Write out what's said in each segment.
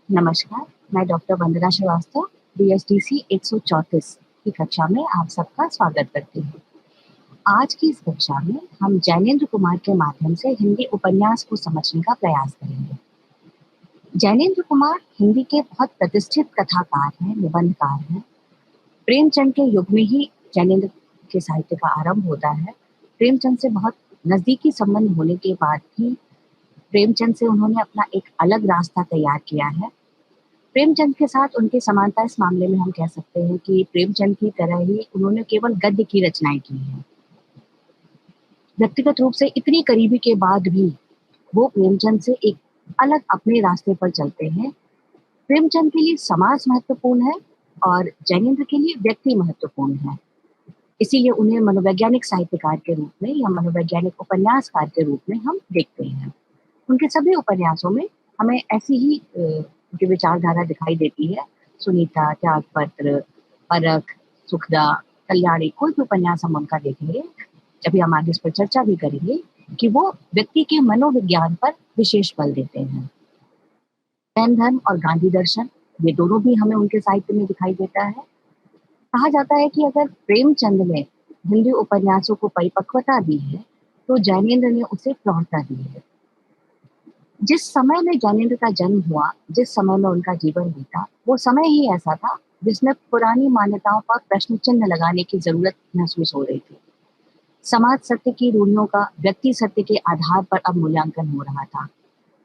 नमस्कार, मैं डॉक्टर वंदना श्रीवास्तव, बीएसडीसी 134 की कक्षा में आप सबका स्वागत करती हूँ। आज की इस कक्षा में हम जैनेंद्र कुमार के माध्यम से हिंदी उपन्यास को समझने का प्रयास करेंगे। जैनेंद्र कुमार हिंदी के बहुत प्रतिष्ठित कथाकार हैं, निबंधकार हैं। प्रेमचंद के युग में ही जैनेंद्र के साहित्य का आरंभ होता है। प्रेमचंद से बहुत नज़दीकी संबंध होने के बाद भी प्रेमचंद से उन्होंने अपना एक अलग रास्ता तैयार किया है। प्रेमचंद के साथ उनकी समानता इस मामले में हम कह सकते हैं कि प्रेमचंद की तरह ही उन्होंने केवल गद्य की रचनाएं की हैं। व्यक्तिगत रूप से इतनी करीबी के बाद भी वो प्रेमचंद से एक अलग अपने रास्ते पर चलते हैं। प्रेमचंद के लिए समाज महत्वपूर्ण है और जैनेंद्र के लिए व्यक्ति महत्वपूर्ण है। इसीलिए उन्हें मनोवैज्ञानिक साहित्यकार के रूप में या मनोवैज्ञानिक उपन्यासकार के रूप में हम देखते हैं। उनके सभी उपन्यासों में हमें ऐसी ही उनकी विचारधारा दिखाई देती है। सुनीता, त्यागपत्र, परख, सुखदा, कल्याणी, कोई भी उपन्यास हम उनका देखेंगे, अभी हम आगे इस पर चर्चा भी करेंगे कि वो व्यक्ति के मनोविज्ञान पर विशेष बल देते हैं। जैन धर्म और गांधी दर्शन, ये दोनों भी हमें उनके साहित्य में दिखाई देता है। कहा जाता है कि अगर प्रेमचंद ने हिंदी उपन्यासों को परिपक्वता दी है, तो जैनेंद्र ने उसे प्रौढ़ता दी है। जिस समय में जैनेंद्र का जन्म हुआ, जिस समय में उनका जीवन बीता, वो समय ही ऐसा था जिसमें पुरानी मान्यताओं पर प्रश्न चिन्ह लगाने की जरूरत महसूस हो रही थी। समाज सत्य की रूढ़ियों का व्यक्ति सत्य के आधार पर अब मूल्यांकन हो रहा था।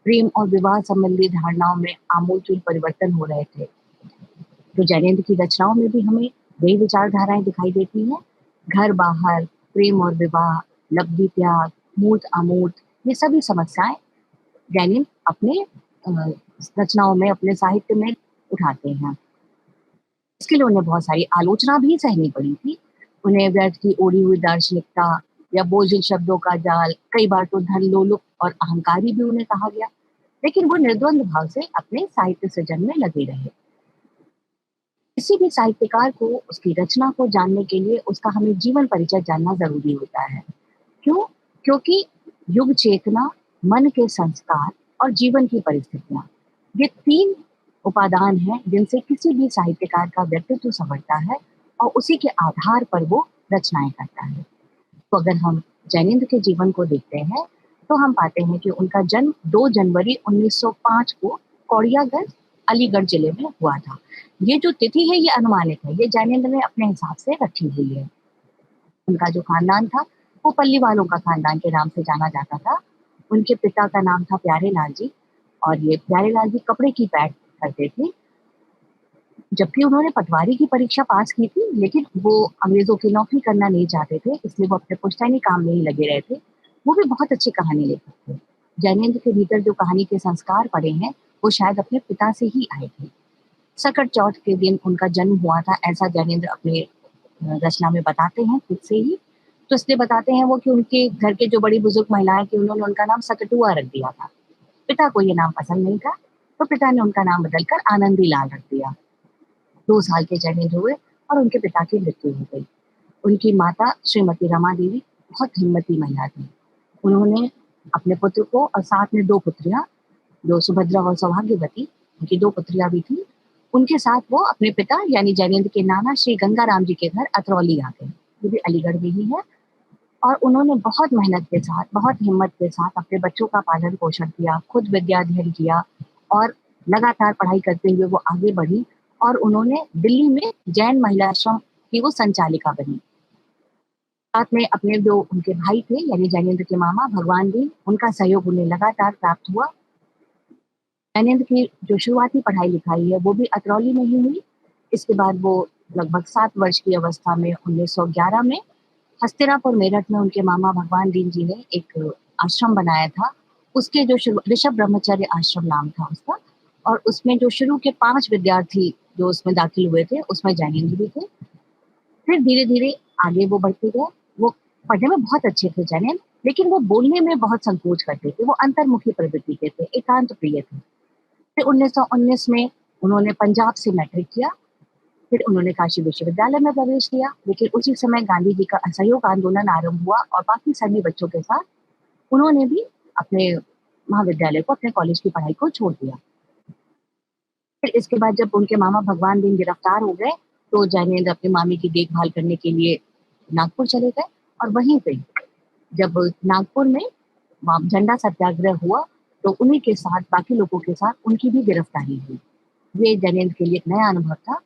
प्रेम और विवाह संबंधी धारणाओं में आमूलचूल परिवर्तन हो रहे थे। तो जैनेंद्र की रचनाओं में भी हमें वही विचारधाराएं दिखाई देती हैं। घर बाहर, प्रेम और विवाह, लब्धि त्याग, मूर्त अमूर्त, ये सभी समस्याएं जैनेंद्र अपने रचनाओं में, अपने साहित्य में उठाते हैं। इसके लिए उन्हें बहुत सारी आलोचना भी सहनी पड़ी थी। उन्हें व्यर्थ की ओढ़ी हुई दार्शनिकता या बोझिल शब्दों का जाल, कई बार तो धन लोलुप और अहंकारी भी उन्हें कहा गया, लेकिन वो निर्द्वंद भाव से अपने साहित्य सृजन में लगे रहे। किसी भी साहित्यकार को उसकी रचना को जानने के लिए उसका हमें जीवन परिचय जानना जरूरी होता है। क्यों? क्योंकि युग चेतना, मन के संस्कार और जीवन की परिस्थितियां, ये तीन उपादान हैं जिनसे किसी भी साहित्यकार का व्यक्तित्व संवरता है और उसी के आधार पर वो रचनाएं करता है। तो अगर हम जैनेंद्र के जीवन को देखते हैं तो हम पाते हैं कि उनका जन्म 2 जनवरी 1905 को कौड़ियागंज, अलीगढ़ जिले में हुआ था। ये जो तिथि है ये अनुमानित है, ये जैनेंद्र ने अपने हिसाब से रखी हुई है। उनका जो खानदान था वो पल्ली वालों का खानदान के नाम से जाना जाता था। उनके पिता का नाम था प्यारे लाल जी और ये प्यारे लाल जी कपड़े की पैठ करते थे। जबकि उन्होंने पटवारी की परीक्षा पास की थी, लेकिन वो अंग्रेजों की नौकरी करना नहीं चाहते थे, इसलिए वो अपने पुश्तैनी काम में ही लगे रहे थे। वो भी बहुत अच्छी कहानी लेखक थे। जैनेंद्र के भीतर जो कहानी के संस्कार पड़े हैं वो शायद अपने पिता से ही आए थे। सकट चौथ के दिन उनका जन्म हुआ था, ऐसा जैनेंद्र अपने रचना में बताते हैं खुद से ही। तो इसलिए बताते हैं वो कि उनके घर के जो बड़ी बुजुर्ग महिलाएं थी उन्होंने उनका नाम सकटुआ रख दिया था। पिता को ये नाम पसंद नहीं था, तो पिता ने उनका नाम बदलकर आनंदी लाल रख दिया। 2 साल के जैनेंद्र हुए और उनके पिता की मृत्यु हो गई। उनकी माता श्रीमती रमा देवी बहुत हिम्मती महिला थी। उन्होंने अपने पुत्र को और साथ में 2 पुत्रियां, जो सुभद्रा और सौभाग्यवती, उनकी 2 पुत्रियां भी थी, उनके साथ वो अपने पिता यानी जैनेंद्र के नाना श्री गंगाराम जी के घर अतरौली आ गए। ये भी अलीगढ़ में ही है। और उन्होंने बहुत मेहनत के साथ, बहुत हिम्मत के साथ अपने बच्चों का पालन पोषण किया, खुद विद्याध्ययन किया और लगातार पढ़ाई करते हुए वो आगे बढ़ी और उन्होंने दिल्ली में जैन महिला आश्रम की वो संचालिका बनी। साथ में अपने जो उनके भाई थे यानी जैनेंद्र के मामा भगवान दीन, उनका सहयोग उन्हें लगातार प्राप्त हुआ। जैनेंद्र की जो शुरुआती पढ़ाई लिखाई है वो भी अतरौली में ही हुई। इसके बाद वो लगभग 7 वर्ष की अवस्था में 1911 में हस्तिनापुर मेरठ में उनके मामा भगवान दीन जी ने एक आश्रम बनाया था। उसके जो ऋषभ ब्रह्मचर्य आश्रम नाम था उसका, और उसमें जो शुरू के 5 विद्यार्थी जो उसमें दाखिल हुए थे उसमें जैनेंद्र भी थे। फिर धीरे धीरे आगे वो बढ़ते गए। वो पढ़ने में बहुत अच्छे थे जैनेंद्र, लेकिन वो बोलने में बहुत संकोच करते थे। वो अंतर्मुखी प्रवृत्ति के थे, एकांत प्रिय थे। फिर 1919 में उन्होंने पंजाब से मैट्रिक किया। फिर उन्होंने काशी विश्वविद्यालय में प्रवेश किया, लेकिन उसी समय गांधी जी का असहयोग आंदोलन आरंभ हुआ और बाकी सभी बच्चों के साथ उन्होंने भी अपने महाविद्यालय को, अपने कॉलेज की पढ़ाई को छोड़ दिया। फिर इसके बाद जब उनके मामा भगवान दिन गिरफ्तार हो गए, तो जैनेंद्र अपने मामी की देखभाल करने के लिए नागपुर चले गए। और वहीं पे जब नागपुर में झंडा सत्याग्रह हुआ, तो उन्हीं के साथ, बाकी लोगों के साथ उनकी भी गिरफ्तारी हुई। ये जैनेंद्र के लिए एक नया अनुभव था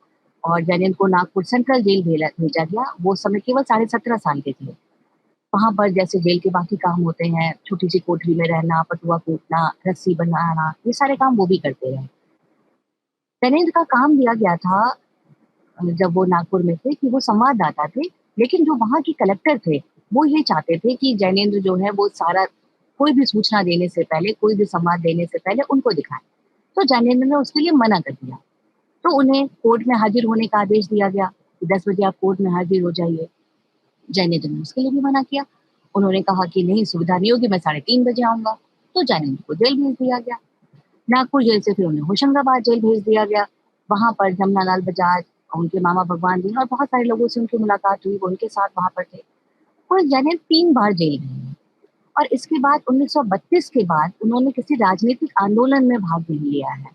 और जैनेंद्र को नागपुर सेंट्रल जेल भेजा गया। वो समय केवल 17.5 साल के थे। वहाँ पर जैसे जेल के बाकी काम होते हैं, छोटी-सी कोठरी में रहना, पटुआ कूटना, रस्सी बनाना, ये सारे काम वो भी करते रहे। जैनेंद्र का काम दिया गया था जब वो नागपुर में थे कि वो संवाददाता थे, लेकिन जो वहाँ के कलेक्टर थे, वो ये चाहते थे कि जैनेंद्र जो है वो सारा कोई भी सूचना देने से पहले, कोई भी संवाद देने से पहले उनको दिखाएँ। तो जैनेंद्र ने उसके लिए मना कर दिया। तो उन्हें कोर्ट में हाजिर होने का आदेश दिया गया कि 10 बजे आप कोर्ट में हाजिर हो जाइए। जैनेंद्र ने उसके लिए भी मना किया। उन्होंने कहा कि नहीं, सुविधा नहीं होगी, मैं 3:30 बजे आऊँगा। तो जैनेंद्र को जेल भेज दिया गया। नागपुर जेल से फिर उन्हें होशंगाबाद जेल भेज दिया गया। वहाँ पर जमनालाल बजाज, उनके मामा भगवान दिन और बहुत सारे लोगों से उनकी मुलाकात हुई, वो उनके साथ वहाँ पर थे। और जैनेंद्र 3 बार जेल गए हैं। और इसके बाद 1932 के बाद उन्होंने किसी राजनीतिक आंदोलन में भाग नहीं लिया है।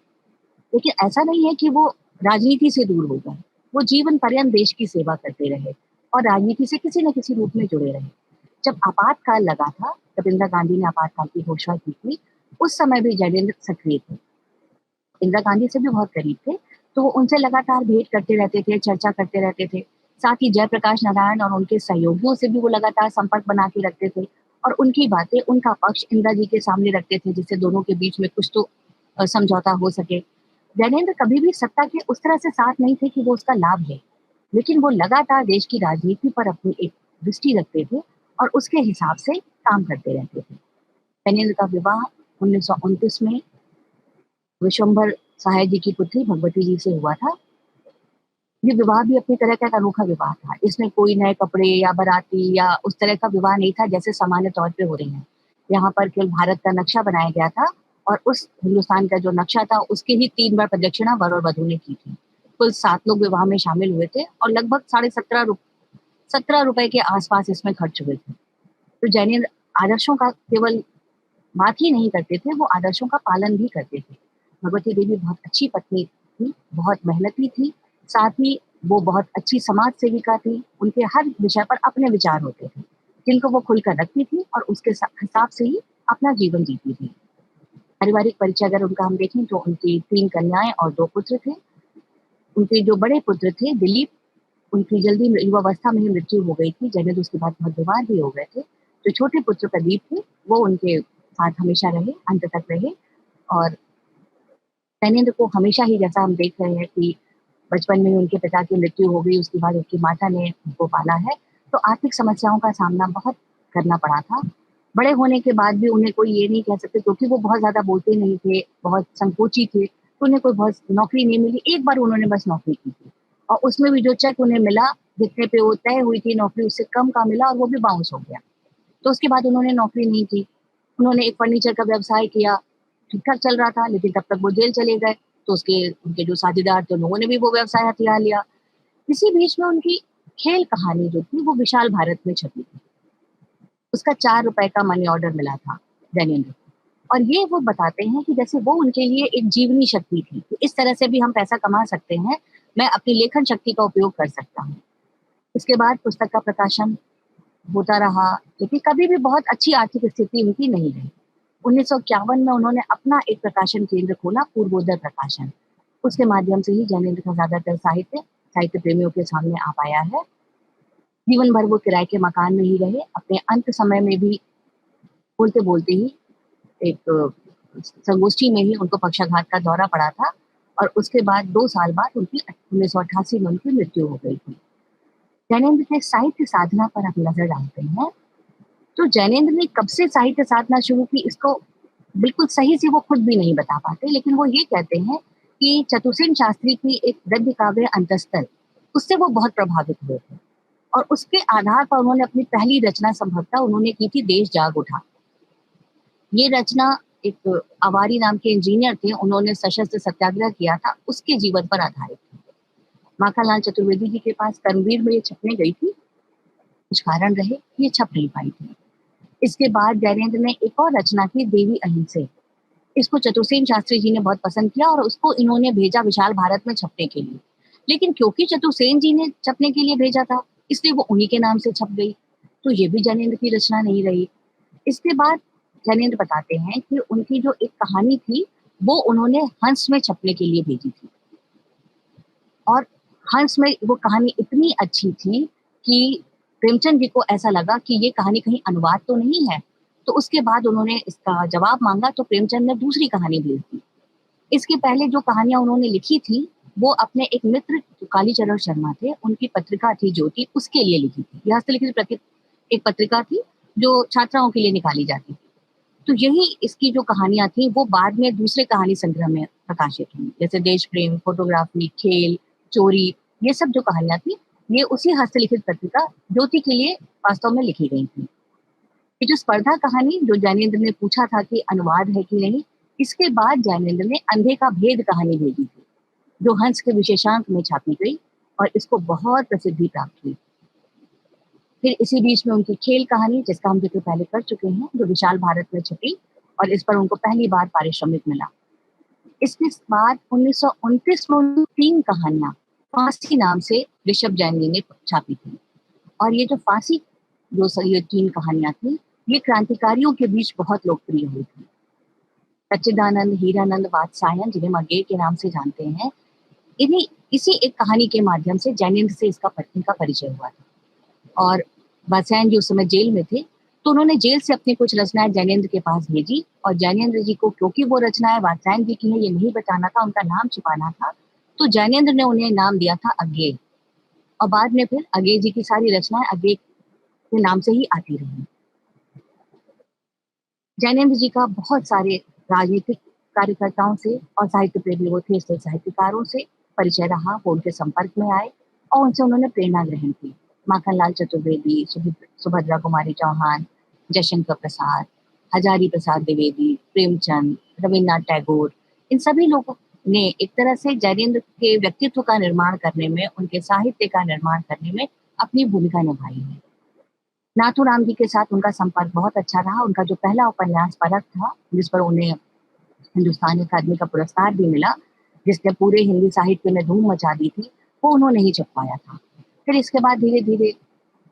लेकिन ऐसा नहीं है कि वो राजनीति से दूर हो गए। वो जीवन पर्यंत देश की सेवा करते रहे और राजनीति से किसी न किसी रूप में जुड़े रहे। जब आपातकाल लगा था, जब इंदिरा गांधी ने आपातकाल की घोषणा की थी, उस समय भी जैनेंद्र सक्रिय थे। इंदिरा गांधी से भी बहुत करीब थे, तो वो उनसे लगातार भेंट करते रहते थे, चर्चा करते रहते थे। साथ ही जयप्रकाश नारायण और उनके सहयोगियों से भी वो लगातार संपर्क बना के रखते थे और उनकी बातें, उनका पक्ष इंदिरा जी के सामने रखते थे, जिससे दोनों के बीच में कुछ तो समझौता हो सके। जैनेंद्र कभी भी सत्ता के उस तरह से साथ नहीं थे कि वो उसका लाभ ले, लेकिन वो लगातार देश की राजनीति पर अपनी एक दृष्टि रखते थे और उसके हिसाब से काम करते रहते थे। जैनेंद्र का विवाह 1929 में विश्वंभर सहाय जी की पुत्री भगवती जी से हुआ था। ये विवाह भी अपनी तरह का एक अनोखा विवाह था। इसमें कोई नए कपड़े या बाराती या उस तरह का विवाह नहीं था जैसे सामान्य तौर पे हो रहे हैं। यहाँ पर केवल भारत का नक्शा बनाया गया था और उस हिंदुस्तान का जो नक्शा था उसकी ही 3 बार प्रदक्षिणा वर और वधू ने की थी। कुल 7 लोग विवाह में शामिल हुए थे और लगभग साढ़े 17 रुपए के आस-पास इसमें खर्च हुए थे। तो जैनियन आदर्शों का केवल बात ही नहीं करते थे, वो आदर्शों का पालन भी करते थे। भगवती देवी बहुत अच्छी पत्नी थी, बहुत मेहनती थी, साथ ही वो बहुत अच्छी समाज सेविका थी। उनके हर विषय पर अपने विचार होते थे, जिनको वो खुलकर रखती थी और उसके हिसाब से ही अपना जीवन जीती थी। पारिवारिक परिचय अगर उनका हम देखें तो उनकी 3 कन्याएँ और 2 पुत्र थे। उनके जो बड़े पुत्र थे दिलीप, उनकी जल्दी युवावस्था में ही मृत्यु हो गई थी। जैनेंद्र उसके बाद बहुत बीमार भी हो गए थे। जो छोटे पुत्र प्रदीप थे, वो उनके साथ हमेशा रहे, अंत तक रहे और जैनेंद्र को हमेशा ही, जैसा हम देख रहे हैं कि बचपन में ही उनके पिता की मृत्यु हो गई, उसके बाद उनकी माता ने उनको पाला है, तो आर्थिक समस्याओं का सामना बहुत करना पड़ा था। बड़े होने के बाद भी उन्हें कोई ये नहीं कह सकते, क्योंकि वो बहुत ज़्यादा बोलते नहीं थे, बहुत संकोची थे, तो उन्हें कोई बहुत नौकरी नहीं मिली। एक बार उन्होंने बस नौकरी की थी और उसमें भी जो चेक उन्हें मिला, जितने पे वो तय हुई थी नौकरी, उससे कम का मिला और वो भी बाउंस हो गया। तो उसके बाद उन्होंने नौकरी नहीं की। उन्होंने एक फर्नीचर का व्यवसाय किया, ठीक-ठाक चल रहा था, लेकिन तब तक वो जेल चले गए, तो उनके जो साझेदार थे, उन्होंने भी वो व्यवसाय हथिया लिया। इसी बीच में उनकी खेल कहानी जो थी, वो विशाल भारत में छपी थी। उसका 4 रुपए का मनी ऑर्डर मिला था जैनेंद्र को। और ये वो बताते हैं कि जैसे वो उनके लिए एक जीवनी शक्ति थी, कि इस तरह से भी हम पैसा कमा सकते हैं, मैं अपनी लेखन शक्ति का उपयोग कर सकता हूँ। उसके बाद पुस्तक का प्रकाशन होता रहा, लेकिन कभी भी बहुत अच्छी आर्थिक स्थिति उनकी नहीं रही। 1951 में उन्होंने अपना एक प्रकाशन केंद्र खोला, पूर्वोदय प्रकाशन। उसके माध्यम से ही जैनेंद्र का ज़्यादातर साहित्य प्रेमियों के सामने आ पाया है। जीवन भर वो किराए के मकान में ही रहे, अपने अंत समय में भी बोलते-बोलते ही एक संगोष्ठी में ही उनको पक्षाघात का दौरा पड़ा था और उसके बाद 2 साल बाद उनकी 1988 में उनकी मृत्यु हो गई थी। जैनेंद्र के साहित्य साधना पर आप नज़र डालते हैं, तो जैनेंद्र ने कब से साहित्य साधना शुरू की, इसको बिल्कुल सही से वो खुद भी नहीं बता पाते, लेकिन वो ये कहते हैं कि चतुर्सेन शास्त्री की एक गद्य काव्य अंतस्तल, उससे वो बहुत प्रभावित हुए थे और उसके आधार पर उन्होंने अपनी पहली रचना संभवतः उन्होंने की थी देश जाग उठा। ये रचना एक अवारी नाम के इंजीनियर थे, उन्होंने सशस्त्र सत्याग्रह किया था, उसके जीवन पर आधारित थी। माखनलाल चतुर्वेदी जी के पास कर्मवीर में ये छपने गई थी, कुछ कारण रहे ये छप नहीं पाई थी। इसके बाद जैनेंद्र ने एक और रचना की देवी अहिंसे। इसको चतुर्सेन शास्त्री जी ने बहुत पसंद किया और उसको इन्होंने भेजा विशाल भारत में छपने के लिए। लेकिन क्योंकि चतुर्सेन जी ने छपने के लिए भेजा था, इसलिए वो उन्हीं के नाम से छप गई। तो ये भी जैनेन्द्र की रचना नहीं रही। इसके बाद जैनेन्द्र बताते हैं कि उनकी जो एक कहानी थी, वो उन्होंने हंस में छपने के लिए भेजी थी। और हंस में वो कहानी इतनी अच्छी थी कि प्रेमचंद जी को ऐसा लगा कि ये कहानी कहीं अनुवाद तो नहीं है। तो उसके बाद उन्होंने इसका जवाब मांगा तो प्रेमचंद ने दूसरी कहानी भेज दी। इसके पहले जो कहानियां उन्होंने लिखी थी, वो अपने एक मित्र जो कालीचरण शर्मा थे, उनकी पत्रिका थी ज्योति, उसके लिए लिखी थी। यह हस्तलिखित एक पत्रिका थी जो छात्राओं के लिए निकाली जाती थी। तो यही इसकी जो कहानियां थी वो बाद में दूसरे कहानी संग्रह में प्रकाशित हुई, जैसे देश प्रेम, फोटोग्राफी, खेल, चोरी, ये सब जो कहानियां थी, ये उसी हस्तलिखित पत्रिका ज्योति के लिए वास्तव में लिखी गई थी। ये जो स्पर्धा कहानी जो जैनेन्द्र ने पूछा था कि अनुवाद है कि नहीं, इसके बाद जैनेन्द्र ने अंधे का भेद कहानी भेजी थी, जो हंस के विशेषांक में छापी गई और इसको बहुत प्रसिद्धि प्राप्त हुई। फिर इसी बीच में उनकी खेल कहानी, जिसका हम जिक्र पहले कर चुके हैं, जो विशाल भारत में छपी और इस पर उनको पहली बार पारिश्रमिक मिला। इसके बाद 1929 में उन्होंने 3 कहानियां फांसी नाम से ऋषभ जैन जी ने छापी थी। और ये जो फांसी ये 3 कहानियां थी, ये क्रांतिकारियों के बीच बहुत लोकप्रिय हुई थी। सच्चिदानंद, हीरानंद, वात्सायन, जिन्हें हम अज्ञेय के नाम से जानते हैं, इन्हीं इसी एक कहानी के माध्यम से जैनेन्द्र से इनका परिचय हुआ था। और वात्सायन जी उस समय जेल में थे, तो उन्होंने जेल से अपनी कुछ रचनाएं जैनेन्द्र के पास भेजी और जैनेन्द्र जी को, क्योंकि वो रचनाएं वात्सायन जी की है ये नहीं बताना था, उनका नाम छिपाना था, तो जैनेन्द्र ने उन्हें नाम दिया था अज्ञेय। और बाद में फिर अज्ञेय जी की सारी रचनाएं अज्ञेय के नाम से ही आती रही। जैनेन्द्र जी का बहुत सारे राजनीतिक कार्यकर्ताओं से और साहित्य प्रेमी वो थे इसलिए साहित्यकारों से परिचय रहा, वो उनके संपर्क में आए और उनसे उन्होंने प्रेरणा ग्रहण की। माखनलाल चतुर्वेदी, सुभद्रा कुमारी चौहान, जयशंकर प्रसाद, हजारी प्रसाद द्विवेदी, प्रेमचंद, रविन्द्रनाथ टैगोर, इन सभी लोगों ने एक तरह से जैनेन्द्र के व्यक्तित्व का निर्माण करने में, उनके साहित्य का निर्माण करने में अपनी भूमिका निभाई है। नाथूराम जी के साथ उनका संपर्क बहुत अच्छा रहा। उनका जो पहला उपन्यास परख था, जिस पर उन्हें हिंदुस्तानी अकादमी का पुरस्कार भी मिला, जिसने पूरे हिंदी साहित्य में धूम मचा दी थी, वो उन्होंने ही छपवाया था। फिर इसके बाद धीरे-धीरे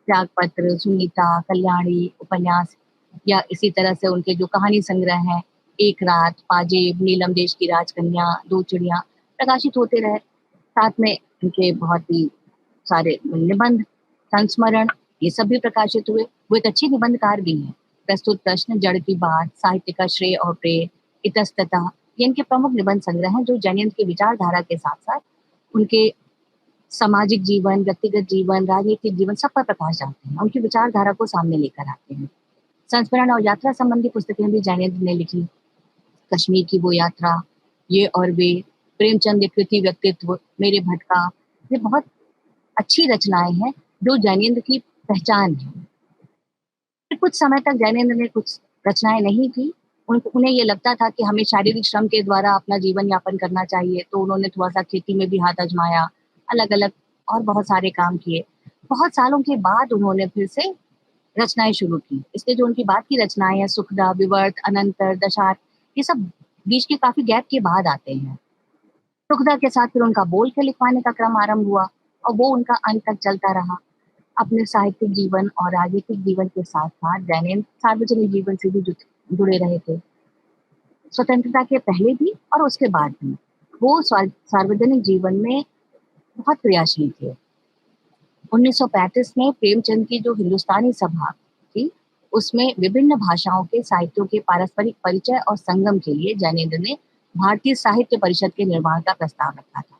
त्यागपत्र, सुनीता, कल्याणी उपन्यास या इसी तरह से उनके जो कहानी संग्रह हैं, एक रात, पाजेब, नीलम देश की राजकन्या, दो चिड़िया प्रकाशित होते रहे। साथ में उनके बहुत ही सारे निबंध, संस्मरण, ये सब भी प्रकाशित हुए। वो एक अच्छे निबंधकार भी हैं। प्रस्तुत प्रश्न, जड़ की बात, साहित्य का श्रेय और प्रेय, इतस्ततः, ये इनके प्रमुख निबंध संग्रह हैं जो जैनेन्द्र की विचारधारा के साथ-साथ उनके सामाजिक जीवन, व्यक्तिगत जीवन, राजनीतिक जीवन सब पर प्रकाश डालते हैं। उनकी विचारधारा को सामने लेकर आते हैं। संस्मरण और यात्रा संबंधी पुस्तकें भी जैनेन्द्र ने लिखी। कश्मीर की वो यात्रा, ये और वे, प्रेमचंद कृति व्यक्तित्व, मेरे भटका, ये बहुत अच्छी रचनाएं हैं जो जैनेन्द्र की पहचान है। फिर कुछ समय तक जैनेन्द्र ने कुछ रचनाएं नहीं की। उन्हें ये लगता था कि हमें शारीरिक श्रम के द्वारा अपना जीवन यापन करना चाहिए, तो उन्होंने थोड़ा-सा खेती में भी हाथ आजमाया, अलग-अलग और बहुत सारे काम किए। बहुत सालों के बाद उन्होंने फिर से रचनाएँ शुरू की। इसलिए जो उनकी बाद की रचनाएँ हैं, सुखदा, विवर्त, अनंतर, दशार्थ, ये सब बीच के काफ़ी गैप के बाद आते हैं। सुखदा के साथ फिर उनका बोल के लिखवाने का क्रम आरंभ हुआ और वो उनका अंत तक चलता रहा। अपने साहित्यिक जीवन और राजनीतिक जीवन के साथ-साथ जैनेन्द्र सार्वजनिक जीवन से भी जुड़े रहे थे। स्वतंत्रता के पहले भी और उसके बाद भी। वो सार्वजनिक जीवन में बहुत क्रियाशील थे। 1935 में प्रेमचंद की जो हिंदुस्तानी सभा थी, उसमें विभिन्न भाषाओं के साहित्यों के पारस्परिक परिचय और संगम के लिए जैनेन्द्र ने भारतीय साहित्य परिषद के निर्माण का प्रस्ताव रखा था।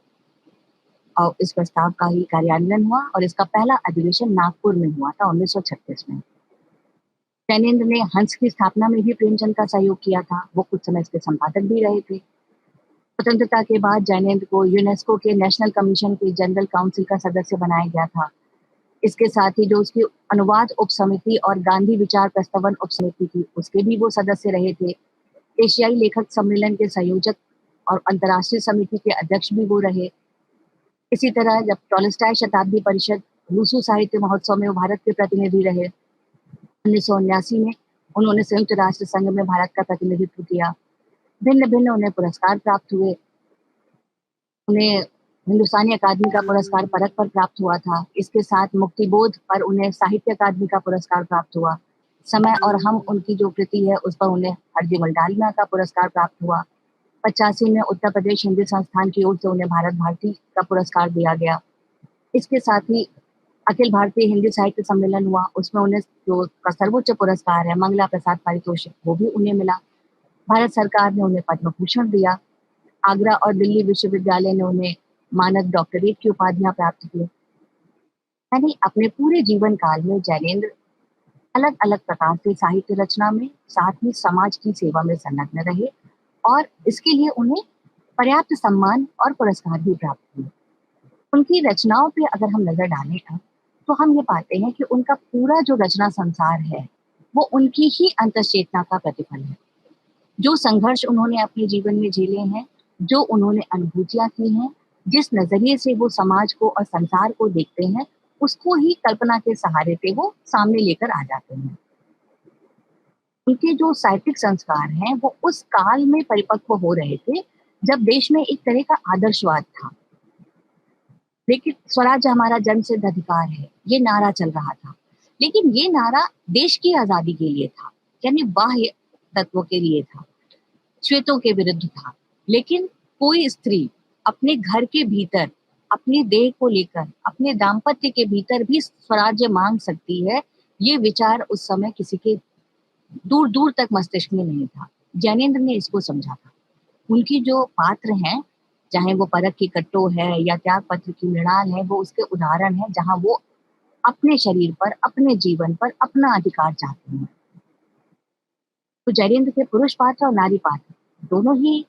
और इस प्रस्ताव का ही कार्यान्वयन हुआ और इसका पहला अधिवेशन नागपुर में हुआ था 1936 में। जैनेन्द्र ने हंस की स्थापना में भी प्रेमचंद का सहयोग किया था। वो कुछ समय इसके संपादक भी रहे थे। स्वतंत्रता के बाद जैनेन्द्र को यूनेस्को के नेशनल कमीशन के जनरल काउंसिल का सदस्य बनाया गया था। इसके साथ ही जो उसकी अनुवाद उप समिति और गांधी विचार प्रस्तवन उप समिति थी, उसके भी वो सदस्य रहे थे। एशियाई लेखक सम्मेलन के संयोजक और अंतर्राष्ट्रीय समिति के अध्यक्ष भी वो रहे। इसी तरह जब टॉलस्टॉय शताब्दी परिषद रूसू साहित्य महोत्सव में वो भारत के प्रतिनिधि रहे। 1979 में उन्होंने संयुक्त राष्ट्र संघ में भारत का प्रतिनिधित्व किया। भिन्न-भिन्न उन्हें पुरस्कार प्राप्त हुए। उन्हें हिंदुस्तानी अकादमी का पुरस्कार परख पर प्राप्त हुआ था। इसके साथ मुक्तिबोध पर उन्हें साहित्य अकादमी का पुरस्कार प्राप्त हुआ। समय और हम उनकी जो कृति है उस पर उन्हें हरदी मल्डालिया का पुरस्कार प्राप्त हुआ। 85 में उत्तर प्रदेश हिंदी संस्थान की ओर से उन्हें भारत भारती का पुरस्कार दिया गया। इसके साथ ही अखिल भारतीय हिंदी साहित्य सम्मेलन हुआ, उसमें उन्हें जो का सर्वोच्च पुरस्कार है मंगला प्रसाद पारितोषिक वो भी उन्हें मिला। भारत सरकार ने उन्हें पद्म भूषण दिया। आगरा और दिल्ली विश्वविद्यालय ने उन्हें मानद डॉक्टरेट की उपाधियां प्राप्त की। यानी अपने पूरे जीवन काल में जैनेंद्र अलग अलग प्रकार से साहित्य रचना में साथ ही समाज की सेवा में संलग्न रहे और इसके लिए उन्हें पर्याप्त सम्मान और पुरस्कार भी प्राप्त हुए। उनकी रचनाओं पे अगर हम नजर डालें अब, तो हम ये पाते हैं कि उनका पूरा जो रचना संसार है वो उनकी ही अंतःचेतना का प्रतिफल है। जो संघर्ष उन्होंने अपने जीवन में झेले हैं, जो उन्होंने अनुभूतियां की हैं, जिस नजरिए से वो समाज को और संसार को देखते हैं, उसको ही कल्पना के सहारे से वो सामने लेकर आ जाते हैं। उनके जो साहित्यिक संस्कार हैं वो उस काल में परिपक्व हो रहे थे जब देश में एक तरह का आदर्शवाद था। लेकिन स्वराज हमारा जन्मसिद्ध अधिकार है, ये नारा चल रहा था। लेकिन ये नारा देश की आजादी के लिए था, यानी बाह्य तत्वों के लिए था, श्वेतों के विरुद्ध था। लेकिन कोई स्त्री अपने घर के भीतर अपने देह को लेकर अपने दाम्पत्य के भीतर भी स्वराज्य मांग सकती है, ये विचार उस समय किसी के दूर दूर तक मस्तिष्क में नहीं था। ज्ञानेंद्र ने इसको समझा था। उनकी जो पात्र हैं, चाहे वो परख की कट्टो है या त्याग पत्र की मृणाल है, वो उसके उदाहरण है जहां वो अपने शरीर पर, अपने जीवन पर अपना अधिकार चाहते हैं। तो जैनेंद्र के पुरुष पात्र और नारी पात्र दोनों ही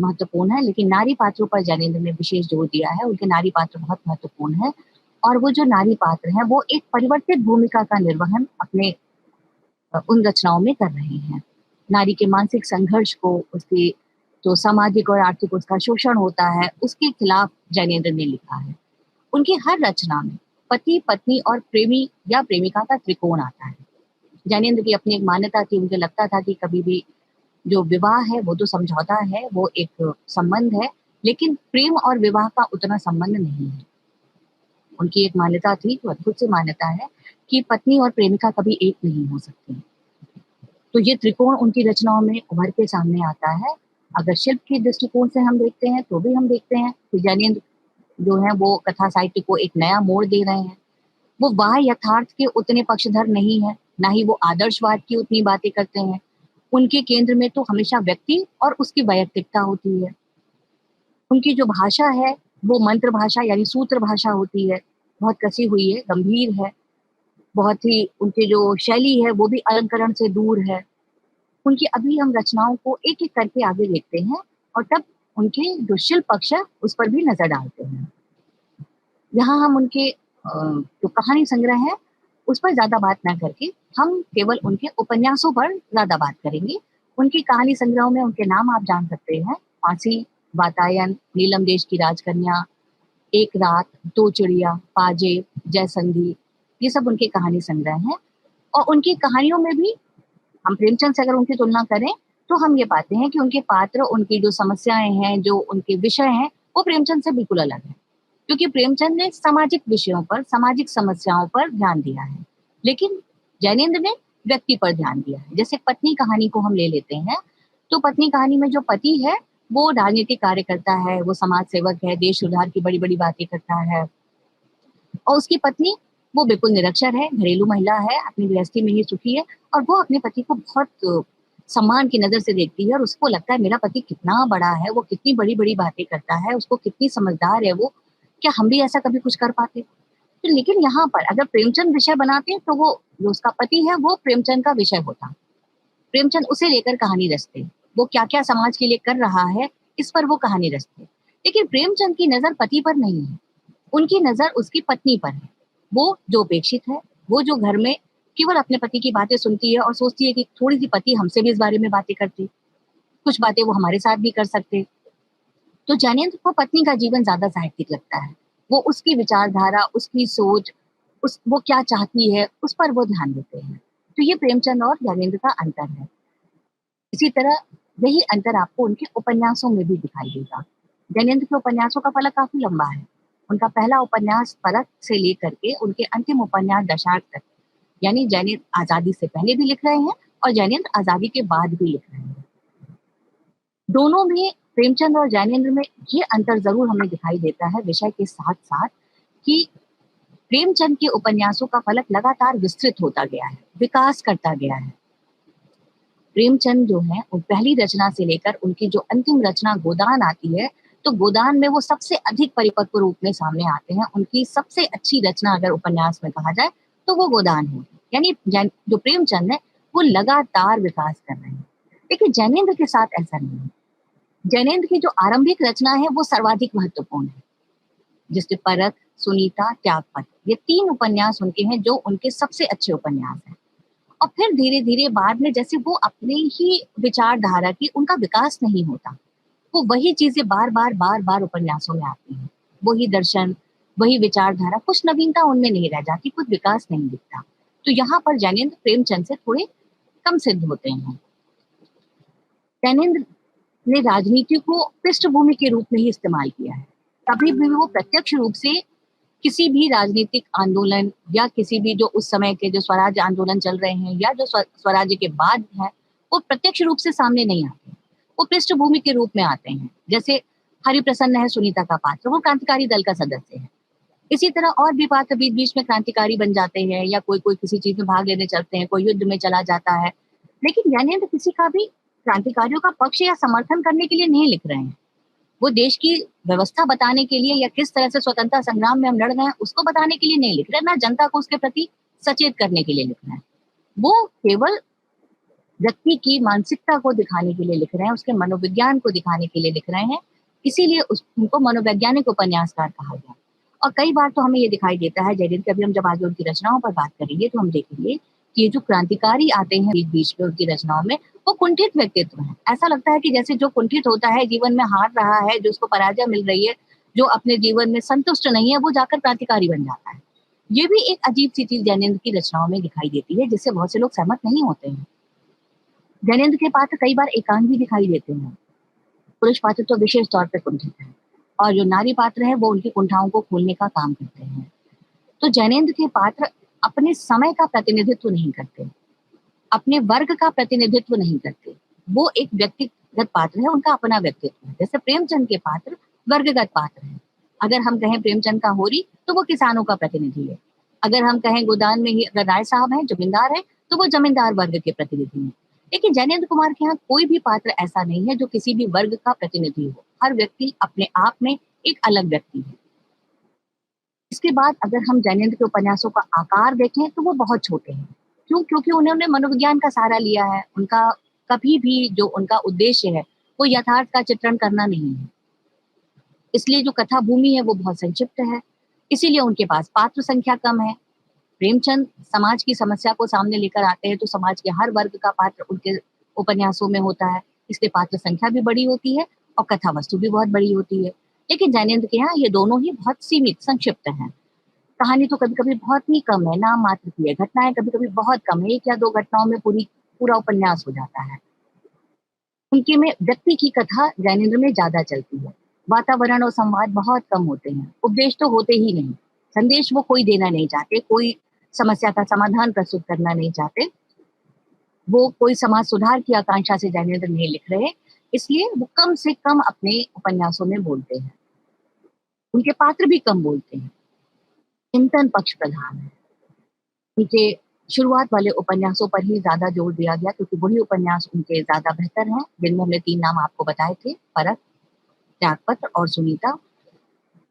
महत्वपूर्ण है, लेकिन नारी पात्रों पर जैनेंद्र ने विशेष जोर दिया है। उनके नारी पात्र बहुत महत्वपूर्ण है और वो जो नारी पात्र हैं वो एक परिवर्तित भूमिका का निर्वहन अपने उन रचनाओं में कर रहे हैं। नारी के मानसिक संघर्ष को, उसके जो सामाजिक और आर्थिक उसका शोषण होता है, उसके खिलाफ जैनेंद्र ने लिखा है। उनकी हर रचना में पति, पत्नी और प्रेमी या प्रेमिका का त्रिकोण आता है। जैनेंद्र की अपनी एक मान्यता थी, उनको लगता था कि कभी भी जो विवाह है वो तो समझौता है, वो एक संबंध है, लेकिन प्रेम और विवाह का उतना संबंध नहीं है। उनकी एक मान्यता थी, जो अद्भुत सी मान्यता है, कि पत्नी और प्रेमिका कभी एक नहीं हो सकती। तो ये त्रिकोण उनकी रचनाओं में उभर के सामने आता है। अगर शिल्प के दृष्टिकोण से हम देखते हैं तो भी हम देखते हैं कि जैनेंद्र जो है वो कथा साहित्य को एक नया मोड़ दे रहे हैं। वो बाह्य यथार्थ के उतने पक्षधर नहीं है, ना ही वो आदर्शवाद की उतनी बातें करते हैं। उनके केंद्र में तो हमेशा व्यक्ति और उसकी वैयक्तिकता होती है। उनकी जो भाषा है वो मंत्र भाषा यानी सूत्र भाषा होती है, बहुत कसी हुई है, गंभीर है। बहुत ही उनकी जो शैली है वो भी अलंकरण से दूर है। उनकी अभी हम रचनाओं को एक-एक करके आगे देखते हैं और तब उनके जो शिल्प पक्ष है उस पर भी नज़र डालते हैं। यहाँ हम उनके जो कहानी संग्रह है उस पर ज़्यादा बात ना करके हम केवल उनके उपन्यासों पर ज़्यादा बात करेंगे। उनकी कहानी संग्रहों में उनके नाम आप जान सकते हैं, फांसी, वातायन, नीलम देश की राजकन्या, एक रात, दो चिड़िया, पाजेब, जयसंधी, ये सब उनके कहानी संग्रह हैं। और उनकी कहानियों में भी हम प्रेमचंद से अगर उनकी तुलना करें तो हम ये पाते हैं कि उनके पात्र, उनकी जो समस्याएं हैं, जो उनके विषय हैं, वो प्रेमचंद से बिल्कुल अलग है। क्योंकि प्रेमचंद ने सामाजिक विषयों पर, सामाजिक समस्याओं पर ध्यान दिया है, लेकिन जैनेंद्र ने व्यक्ति पर ध्यान दिया है। जैसे पत्नी कहानी को हम ले लेते हैं, तो पत्नी कहानी में जो पति है वो राजनीतिक कार्य करता है, वो समाज सेवक है, देश सुधार की बड़ी बड़ी बातें करता है। और उसकी पत्नी वो बिल्कुल निरक्षर है, घरेलू महिला है, अपनी गृहस्थी में ही सुखी है और वो अपने पति को बहुत सम्मान की नज़र से देखती है और उसको लगता है मेरा पति कितना बड़ा है, वो कितनी बड़ी-बड़ी बातें करता है, उसको कितनी समझदार है वो, क्या हम भी ऐसा कभी कुछ कर पाते? तो लेकिन यहाँ पर अगर प्रेमचंद विषय बनाते तो वो जो उसका पति है वो प्रेमचंद का विषय होता। प्रेमचंद उसे लेकर कहानी रचते। वो क्या-क्या समाज के लिए कर रहा है, इस पर वो कहानी रचते। लेकिन प्रेमचंद की नज़र पति पर नहीं है। उनकी नज़र उसकी पत्नी पर है। वो जो उपेक्षित है, वो जो घर में केवल अपने पति की बातें सुनती है और सोचती है कि थोड़ी-सी पति हमसे भी इस बारे में बातें करती, कुछ बातें वो हमारे साथ भी कर सकते। तो ज्ञानेंद्र को पत्नी का जीवन ज़्यादा साहित्यिक लगता है। वो उसकी विचारधारा, उसकी सोच, वो क्या चाहती है, उस पर वो ध्यान देते हैं। तो ये प्रेमचंद और ज्ञानेंद्र का अंतर है। इसी तरह यही अंतर आपको उनके उपन्यासों में भी दिखाई देगा। जैनेंद्र के उपन्यासों का फलक काफी लंबा है। उनका पहला उपन्यास परख से लेकर के उनके अंतिम उपन्यास दशाक तक, यानी जैनेंद्र आजादी से पहले भी लिख रहे हैं और जैनेंद्र आजादी के बाद भी लिख रहे हैं। दोनों में, प्रेमचंद और जैनेंद्र में ये अंतर जरूर हमें दिखाई देता है विषय के साथ साथ, कि प्रेमचंद के उपन्यासों का फलक लगातार विस्तृत होता गया है, विकास करता गया है। प्रेमचंद जो है, वो पहली रचना से लेकर उनकी जो अंतिम रचना गोदान आती है, तो गोदान में वो सबसे अधिक परिपक्व रूप में सामने आते हैं। उनकी सबसे अच्छी रचना अगर उपन्यास में कहा जाए तो वो गोदान है। यानी जो प्रेमचंद है वो लगातार विकास कर रहे हैं। लेकिन जैनेंद्र के साथ ऐसा नहीं है। जैनेंद्र की जो आरंभिक रचना है वो सर्वाधिक महत्वपूर्ण है, जिसके परख, सुनीता, त्यागपत्र, ये 3 उपन्यास उनके हैं जो उनके सबसे अच्छे उपन्यास हैं। और फिर धीरे धीरे बाद में जैसे वो अपने ही विचारधारा की, उनका विकास नहीं होता, वो वही चीजें बार बार उपन्यासों में आती हैं, वही दर्शन, वही विचारधारा, कुछ नवीनता उनमें नहीं रह जाती, कुछ विकास नहीं दिखता। तो यहाँ पर जैनेंद्र प्रेमचंद से थोड़े कम सिद्ध होते हैं। जैनेंद्र ने राजनीति को पृष्ठभूमि के रूप में ही इस्तेमाल किया है। कभी भी वो प्रत्यक्ष रूप से किसी भी राजनीतिक आंदोलन या किसी भी जो उस समय के जो स्वराज आंदोलन चल रहे हैं या जो स्वराज्य के बाद है, वो प्रत्यक्ष रूप से सामने नहीं आते, वो पृष्ठभूमि के रूप में आते हैं। जैसे हरिप्रसन्न है सुनीता का पात्र, वो क्रांतिकारी दल का सदस्य है। इसी तरह और भी पात्र बीच बीच में क्रांतिकारी बन जाते हैं, या कोई कोई किसी चीज में भाग लेने चलते हैं, कोई युद्ध में चला जाता है। लेकिन ज्ञानेंद्र किसी का भी क्रांतिकारियों का पक्ष या समर्थन करने के लिए नहीं लिख रहे हैं, वो देश की व्यवस्था बताने के लिए या किस तरह से स्वतंत्रता संग्राम में हम लड़ रहे हैं उसको बताने के लिए नहीं लिख रहे, ना जनता को उसके प्रति सचेत करने के लिए लिख रहे हैं। वो केवल व्यक्ति की मानसिकता को दिखाने के लिए लिख रहे हैं, उसके मनोविज्ञान को दिखाने के लिए लिख रहे हैं। इसीलिए उनको मनोवैज्ञानिक उपन्यासकार कहा गया। और कई बार तो हमें ये दिखाई देता है, जयदीप, कभी हम जब आगे उनकी रचनाओं पर बात करेंगे तो हम देखेंगे कि ये जो क्रांतिकारी आते हैं बीच बीच में उनकी रचनाओं में, वो कुंठित व्यक्तित्व है। ऐसा लगता है कि जैसे जो कुंठित होता है, जीवन में हार रहा है, जो उसको पराजय मिल रही है, जो अपने जीवन में संतुष्ट नहीं है, वो जाकर क्रांतिकारी बन जाता है। ये भी एक अजीब सी चीज जैनेंद्र की रचनाओं में दिखाई देती है, जिससे बहुत से लोग सहमत नहीं होते हैं। जैनेंद्र के पात्र कई बार एकांत भी दिखाई देते हैं। पुरुष पात्र तो विशेष तौर पर कुंठित है, और जो नारी पात्र है वो उनकी कुंठाओं को खोलने का काम करते हैं। तो जैनेंद्र के पात्र अपने समय का प्रतिनिधित्व नहीं करते, अपने वर्ग का प्रतिनिधित्व नहीं करते, वो एक व्यक्तिगत पात्र है, उनका अपना व्यक्तित्व है। जैसे प्रेमचंद के पात्र वर्गगत पात्र है। अगर हम कहें प्रेमचंद का होरी, तो वो किसानों का प्रतिनिधि है। अगर हम कहें गोदान में ही अगर राय साहब हैं, जमींदार है, तो वो जमींदार वर्ग के प्रतिनिधि हैं। लेकिन जैनेंद्र कुमार के यहाँ कोई भी पात्र ऐसा नहीं है जो किसी भी वर्ग का प्रतिनिधि हो। हर व्यक्ति अपने आप में एक अलग व्यक्ति है। इसके बाद अगर हम जैनेंद्र के उपन्यासों का आकार देखें तो वो बहुत छोटे हैं। क्यों? क्योंकि उन्होंने मनोविज्ञान का सहारा लिया है। उनका कभी भी जो उनका उद्देश्य है वो यथार्थ का चित्रण करना नहीं है। इसलिए जो कथा भूमि है वो बहुत संक्षिप्त है। इसीलिए उनके पास पात्र संख्या कम है। प्रेमचंद समाज की समस्या को सामने लेकर आते हैं, तो समाज के हर वर्ग का पात्र उनके उपन्यासों में होता है। इसलिए पात्र संख्या भी बड़ी होती है और कथा वस्तु भी बहुत बड़ी होती है। लेकिन जैनेंद्र के यहाँ ये दोनों ही बहुत सीमित, संक्षिप्त हैं। कहानी तो कभी कभी बहुत ही कम है, नाम मात्र की है। घटनाएं कभी कभी बहुत कम है, 1 या 2 घटनाओं में पूरा उपन्यास हो जाता है। उनके में व्यक्ति की कथा जैनेंद्र में ज्यादा चलती है। वातावरण और संवाद बहुत कम होते हैं। उपदेश तो होते ही नहीं। संदेश वो कोई देना नहीं चाहते, कोई समस्या का समाधान प्रस्तुत करना नहीं चाहते। वो कोई समाज सुधार की आकांक्षा से जैनेंद्र नहीं लिख रहे, इसलिए वो कम से कम अपने उपन्यासों में बोलते हैं। उनके पात्र भी कम बोलते हैं। चिंतन पक्ष प्रधान है। उनके शुरुआत वाले उपन्यासों पर ही ज्यादा जोर दिया गया, क्योंकि वही उपन्यास उनके ज्यादा बेहतर हैं, जिनमें हमने 3 नाम आपको बताए थे, परख, त्यागपत्र और सुनीता।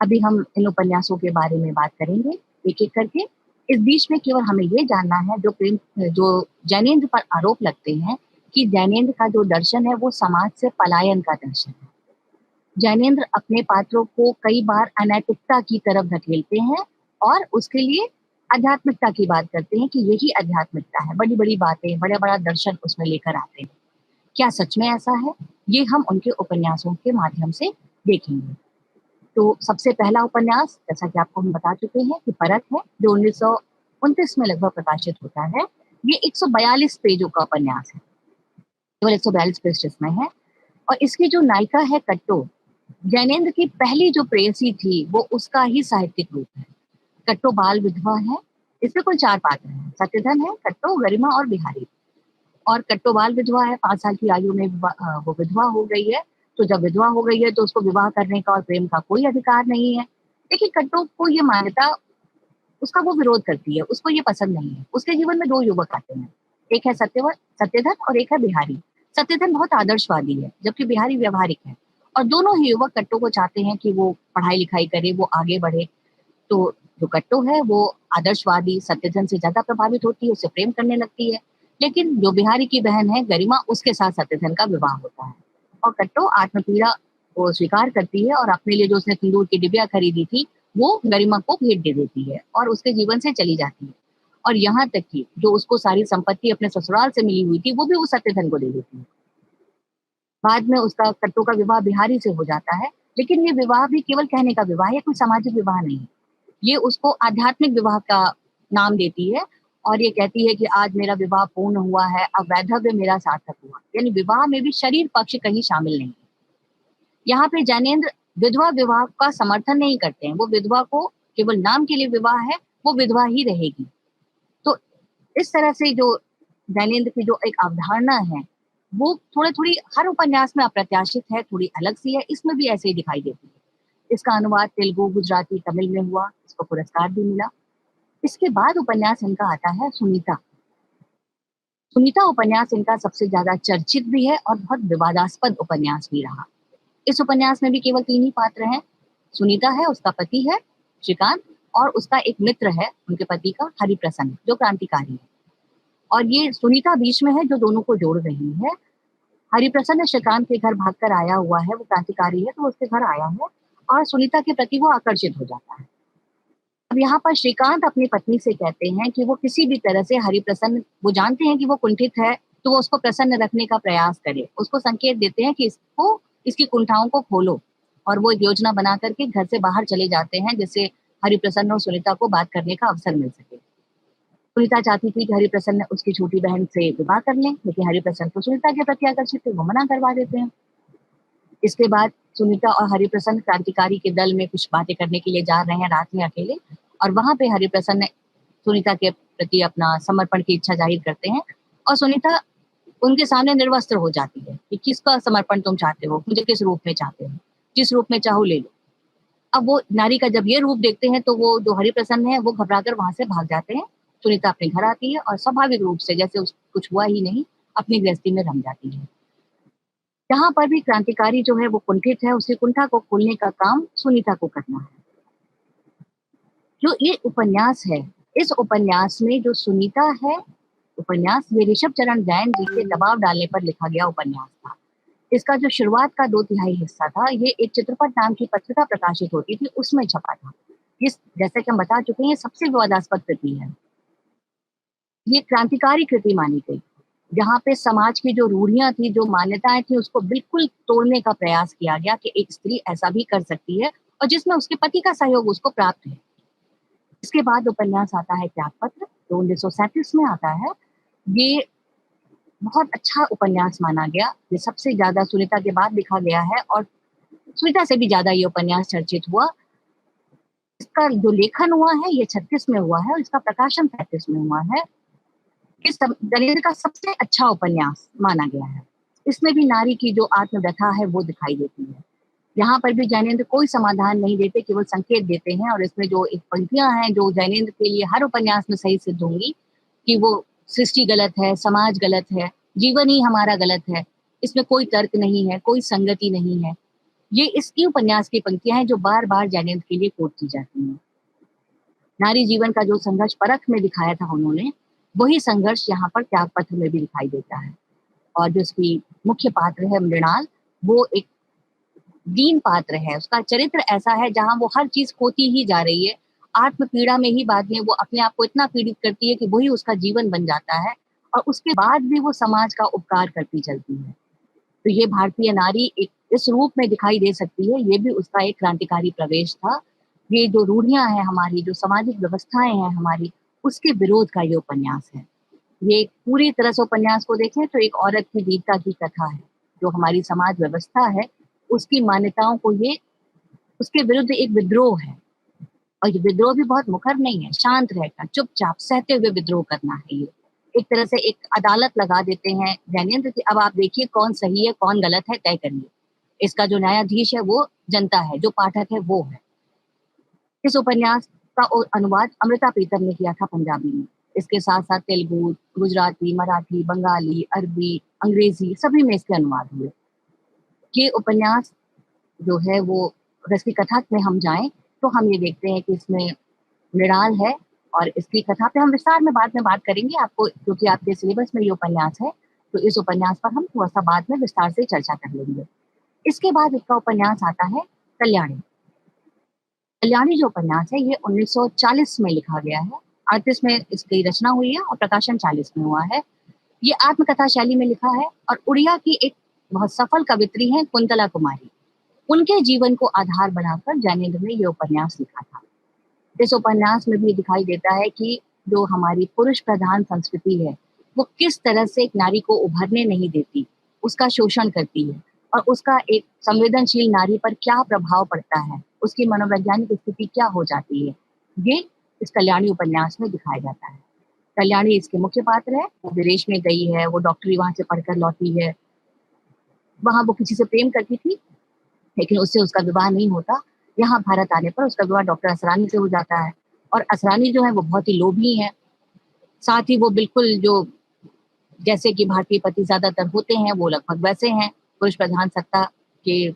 अभी हम इन उपन्यासों के बारे में बात करेंगे एक एक करके। इस बीच में केवल हमें ये जानना है, जो जैनेंद्र पर आरोप लगते हैं कि जैनेंद्र का जो दर्शन है वो समाज से पलायन का दर्शन है। जैनेंद्र अपने पात्रों को कई बार अनैतिकता की तरफ धकेलते हैं और उसके लिए आध्यात्मिकता की बात करते हैं कि यही आध्यात्मिकता है, बड़ी बड़ी बातें, बड़ा बड़ा दर्शन उसमें लेकर आते हैं। क्या सच में ऐसा है? ये हम उनके उपन्यासों के माध्यम से देखेंगे। तो सबसे पहला उपन्यास, जैसा कि आपको हम बता चुके हैं कि परख है, जो 1929 में लगभग प्रकाशित होता है। ये 142 पेजों का उपन्यास है। केवल 142 पृष्ठ इसमें है। और इसकी जो नायिका है कट्टो, जैनेंद्र की पहली जो प्रेयसी थी वो उसका ही साहित्यिक रूप है। कट्टो बाल विधवा है। इसमें कुल 4 पात्र हैं, सत्यधन है, कट्टो, गरिमा और बिहारी। और कट्टो बाल विधवा है, 5 साल की आयु में वो विधवा हो गई है। तो जब विधवा हो गई है तो उसको विवाह करने का और प्रेम का कोई अधिकार नहीं है। देखिए कट्टो को ये मान्यता, उसका वो विरोध करती है, उसको ये पसंद नहीं है। उसके जीवन में 2 युवक आते हैं, एक है सत्यधन और एक है बिहारी। सत्यधन बहुत आदर्शवादी है, जबकि बिहारी व्यवहारिक है। और दोनों ही युवक कट्टो को चाहते हैं कि वो पढ़ाई-लिखाई करे, वो आगे बढ़े। तो जो कट्टो है वो आदर्शवादी सत्यधन से ज़्यादा प्रभावित होती है, उससे प्रेम करने लगती है। लेकिन जो बिहारी की बहन है गरिमा, उसके साथ सत्यधन का विवाह होता है। और कट्टो आत्मपीड़ा को स्वीकार करती है और अपने लिए जो उसने सिंदूर की डिबिया खरीदी थी, वो गरिमा को भेंट दे देती है और उसके जीवन से चली जाती है। और यहाँ तक कि जो उसको सारी संपत्ति अपने ससुराल से मिली हुई थी, वो भी वो सत्यधन को दे देती है। बाद में उसका कट्टो का विवाह बिहारी से हो जाता है, लेकिन ये विवाह भी केवल कहने का विवाह है, कोई सामाजिक विवाह नहीं है। ये उसको आध्यात्मिक विवाह का नाम देती है और ये कहती है कि आज मेरा विवाह पूर्ण हुआ है, अब वैधव्य मेरा सार्थक हुआ। यानी विवाह में भी शरीर पक्ष कहीं शामिल नहीं है। यहाँ पे जैनेंद्र विधवा विवाह का समर्थन नहीं करते हैं, वो विधवा को केवल नाम के लिए विवाह है, वो विधवा ही रहेगी। तो इस तरह से जो जैनेंद्र की जो एक अवधारणा है, वो थोड़ी-थोड़ी हर उपन्यास में अप्रत्याशित है, थोड़ी अलग सी है, इसमें भी ऐसे ही दिखाई देती है। इसका अनुवाद तेलुगु, गुजराती, तमिल में हुआ, इसको पुरस्कार भी मिला। इसके बाद उपन्यास इनका आता है सुनीता। सुनीता उपन्यास इनका सबसे ज़्यादा चर्चित भी है और बहुत विवादास्पद उपन्यास भी रहा। इस उपन्यास में भी केवल 3 ही पात्र हैं। सुनीता है, उसका पति है श्रीकांत और उसका एक मित्र है उनके पति का हरिप्रसन्न, जो क्रांतिकारी है। और ये सुनीता बीच में है जो दोनों को जोड़ रही है। हरिप्रसन्न श्रीकांत के घर भागकर आया हुआ है, वो क्रांतिकारी है तो उसके घर आया है और सुनीता के प्रति वो आकर्षित हो जाता है। अब यहाँ पर श्रीकांत अपनी पत्नी से कहते हैं कि वो किसी भी तरह से हरिप्रसन्न, वो जानते हैं कि वो कुंठित है, तो वो उसको प्रसन्न रखने का प्रयास करे। उसको संकेत देते हैं कि इसको, इसकी कुंठाओं को खोलो। और वो एक योजना बना करके घर से बाहर चले जाते हैं, जिससे हरिप्रसन्न और सुनीता को बात करने का अवसर मिल सके। सुनीता चाहती थी कि हरिप्रसन्न उसकी छोटी बहन से विवाह कर लें, लेकिन हरिप्रसन्न तो सुनीता के प्रति आकर्षित थे, वो मना करवा देते हैं। इसके बाद सुनीता और हरिप्रसन्न क्रांतिकारी के दल में कुछ बातें करने के लिए जा रहे हैं रात में अकेले, और वहां पे हरिप्रसन्न सुनीता के प्रति अपना समर्पण की इच्छा जाहिर करते हैं और सुनीता उनके सामने निर्वस्त्र हो जाती है कि किसका समर्पण तुम चाहते हो, मुझे किस रूप में चाहते हो, जिस रूप में चाहो ले लो। अब वो नारी का जब ये रूप देखते हैं तो वो जो हरिप्रसन्न है वो घबराकर वहां से भाग जाते हैं। सुनीता अपने घर आती है और स्वाभाविक रूप से जैसे कुछ हुआ ही नहीं, अपनी गृहस्थी में रम जाती है। यहाँ पर भी क्रांतिकारी जो है वो कुंठित है, उसकी कुंठा को खोलने का काम सुनीता को करना है। जो ये उपन्यास है, इस उपन्यास में जो सुनीता है, उपन्यास ये ऋषभ चरण जैन जी के दबाव डालने पर लिखा गया उपन्यास था। इसका जो शुरुआत का 2/3 हिस्सा था, ये एक चित्रपट नाम की पत्रिका प्रकाशित होती थी, उसमें छपा था। इस, जैसे कि हम बता चुके हैं, ये सबसे विवादास्पद कृति है। ये क्रांतिकारी कृति मानी गई, जहाँ पे समाज की जो रूढ़ियां थी, जो मान्यताएं थी, उसको बिल्कुल तोड़ने का प्रयास किया गया कि एक स्त्री ऐसा भी कर सकती है और जिसमें उसके पति का सहयोग उसको प्राप्त है। इसके बाद उपन्यास आता है त्यागपत्र, जो 1937 में आता है। ये बहुत अच्छा उपन्यास माना गया, ये सबसे ज्यादा सुनीता के बाद लिखा गया है और सुनीता से भी ज्यादा ये उपन्यास चर्चित हुआ। इसका जो लेखन हुआ है ये 36 में हुआ है और इसका प्रकाशन 35 में हुआ है। इस दलित का सबसे अच्छा उपन्यास माना गया है। इसमें भी नारी की जो आत्मव्यथा है वो दिखाई देती है। यहाँ पर भी जैनेंद्र कोई समाधान नहीं देते, केवल संकेत देते हैं। और इसमें जो एक पंक्तियां हैं जो जैनेंद्र के लिए हर उपन्यास में सही सिद्ध होंगी कि वो सृष्टि गलत है, समाज गलत है, जीवन ही हमारा गलत है, इसमें कोई तर्क नहीं है, कोई संगति नहीं है। ये इसकी उपन्यास की पंक्तियां हैं जो बार बार जैनेंद्र के लिए कोट की जाती हैं। नारी जीवन का जो संघर्ष परख में दिखाया था उन्होंने, वही संघर्ष यहाँ पर त्यागपत्र में भी दिखाई देता है। और जो उसकी मुख्य पात्र है मृणाल, वो एक दीन पात्र है। उसका चरित्र ऐसा है जहां वो हर चीज खोती ही जा रही है, आत्म पीड़ा में ही बाद में वो अपने आप को इतना पीड़ित करती है कि वही उसका जीवन बन जाता है और उसके बाद भी वो समाज का उपकार करती चलती है। तो ये भारतीय नारी एक इस रूप में दिखाई दे सकती है, ये भी उसका एक क्रांतिकारी प्रवेश था। ये जो रूढ़ियां हैं हमारी, जो सामाजिक व्यवस्थाएं हैं हमारी, उसके विरोध का ये उपन्यास है। ये पूरी तरह से उपन्यास को देखें तो एक औरत की वीरता की कथा है। जो हमारी समाज व्यवस्था है, उसकी मान्यताओं को ये उसके विरुद्ध एक विद्रोह है। और ये विद्रोह भी बहुत मुखर नहीं है, शांत रहकर, चुपचाप सहते हुए विद्रोह करना है ये। एक तरह से एक अदालत लगा देते हैं ज्ञानेंद्र कि अब आप देखिए कौन सही है, कौन गलत है, तय करिए। इसका जो न्यायाधीश है वो जनता है, जो पाठक है वो है। इस उपन्यास का अनुवाद अमृता प्रीतम ने किया था पंजाबी में। इसके साथ-साथ तेलुगु, गुजराती, मराठी, बंगाली, अरबी, अंग्रेजी सभी में इसके अनुवाद हुए। ये उपन्यास जो है वो अगर इसकी कथा में हम जाएँ, तो हम ये देखते हैं कि इसमें मृणाल है और इसकी कथा पे हम विस्तार में बाद में बात करेंगे आपको क्योंकि आपके सिलेबस में ये उपन्यास है, तो इस उपन्यास पर हम थोड़ा-सा बाद में विस्तार से चर्चा कर लेंगे। इसके बाद इसका उपन्यास आता है कल्याणी। कल्याणी जो उपन्यास है ये 1940 में लिखा गया है। 38 में इसकी रचना हुई है और प्रकाशन 40 में हुआ है। ये आत्मकथा शैली में लिखा है और उड़िया की एक बहुत सफल कवित्री हैं कुंतला कुमारी। उनके जीवन को आधार बनाकर ज्ञानेंद्र ने ये उपन्यास लिखा था। इस उपन्यास में भी दिखाई देता है कि जो हमारी पुरुष प्रधान संस्कृति है, वो किस तरह से एक नारी को उभरने नहीं देती, उसका शोषण करती है और उसका एक संवेदनशील नारी पर क्या प्रभाव पड़ता है, उसकी मनोवैज्ञानिक स्थिति क्या हो जाती है, ये इस कल्याणी उपन्यास में दिखाया जाता है। कल्याणी इसके मुख्य पात्र है, वो विदेश में गई है, वो डॉक्टरी वहाँ से पढ़कर लौटी है। वहाँ वो किसी से प्रेम करती थी, लेकिन उससे उसका विवाह नहीं होता। यहाँ भारत आने पर उसका विवाह डॉक्टर असरानी से हो जाता है और असरानी जो है वो बहुत ही लोभी हैं। साथ ही वो बिल्कुल जो जैसे कि भारतीय पति ज़्यादातर होते हैं, वो लगभग वैसे हैं। पुरुष प्रधान सत्ता के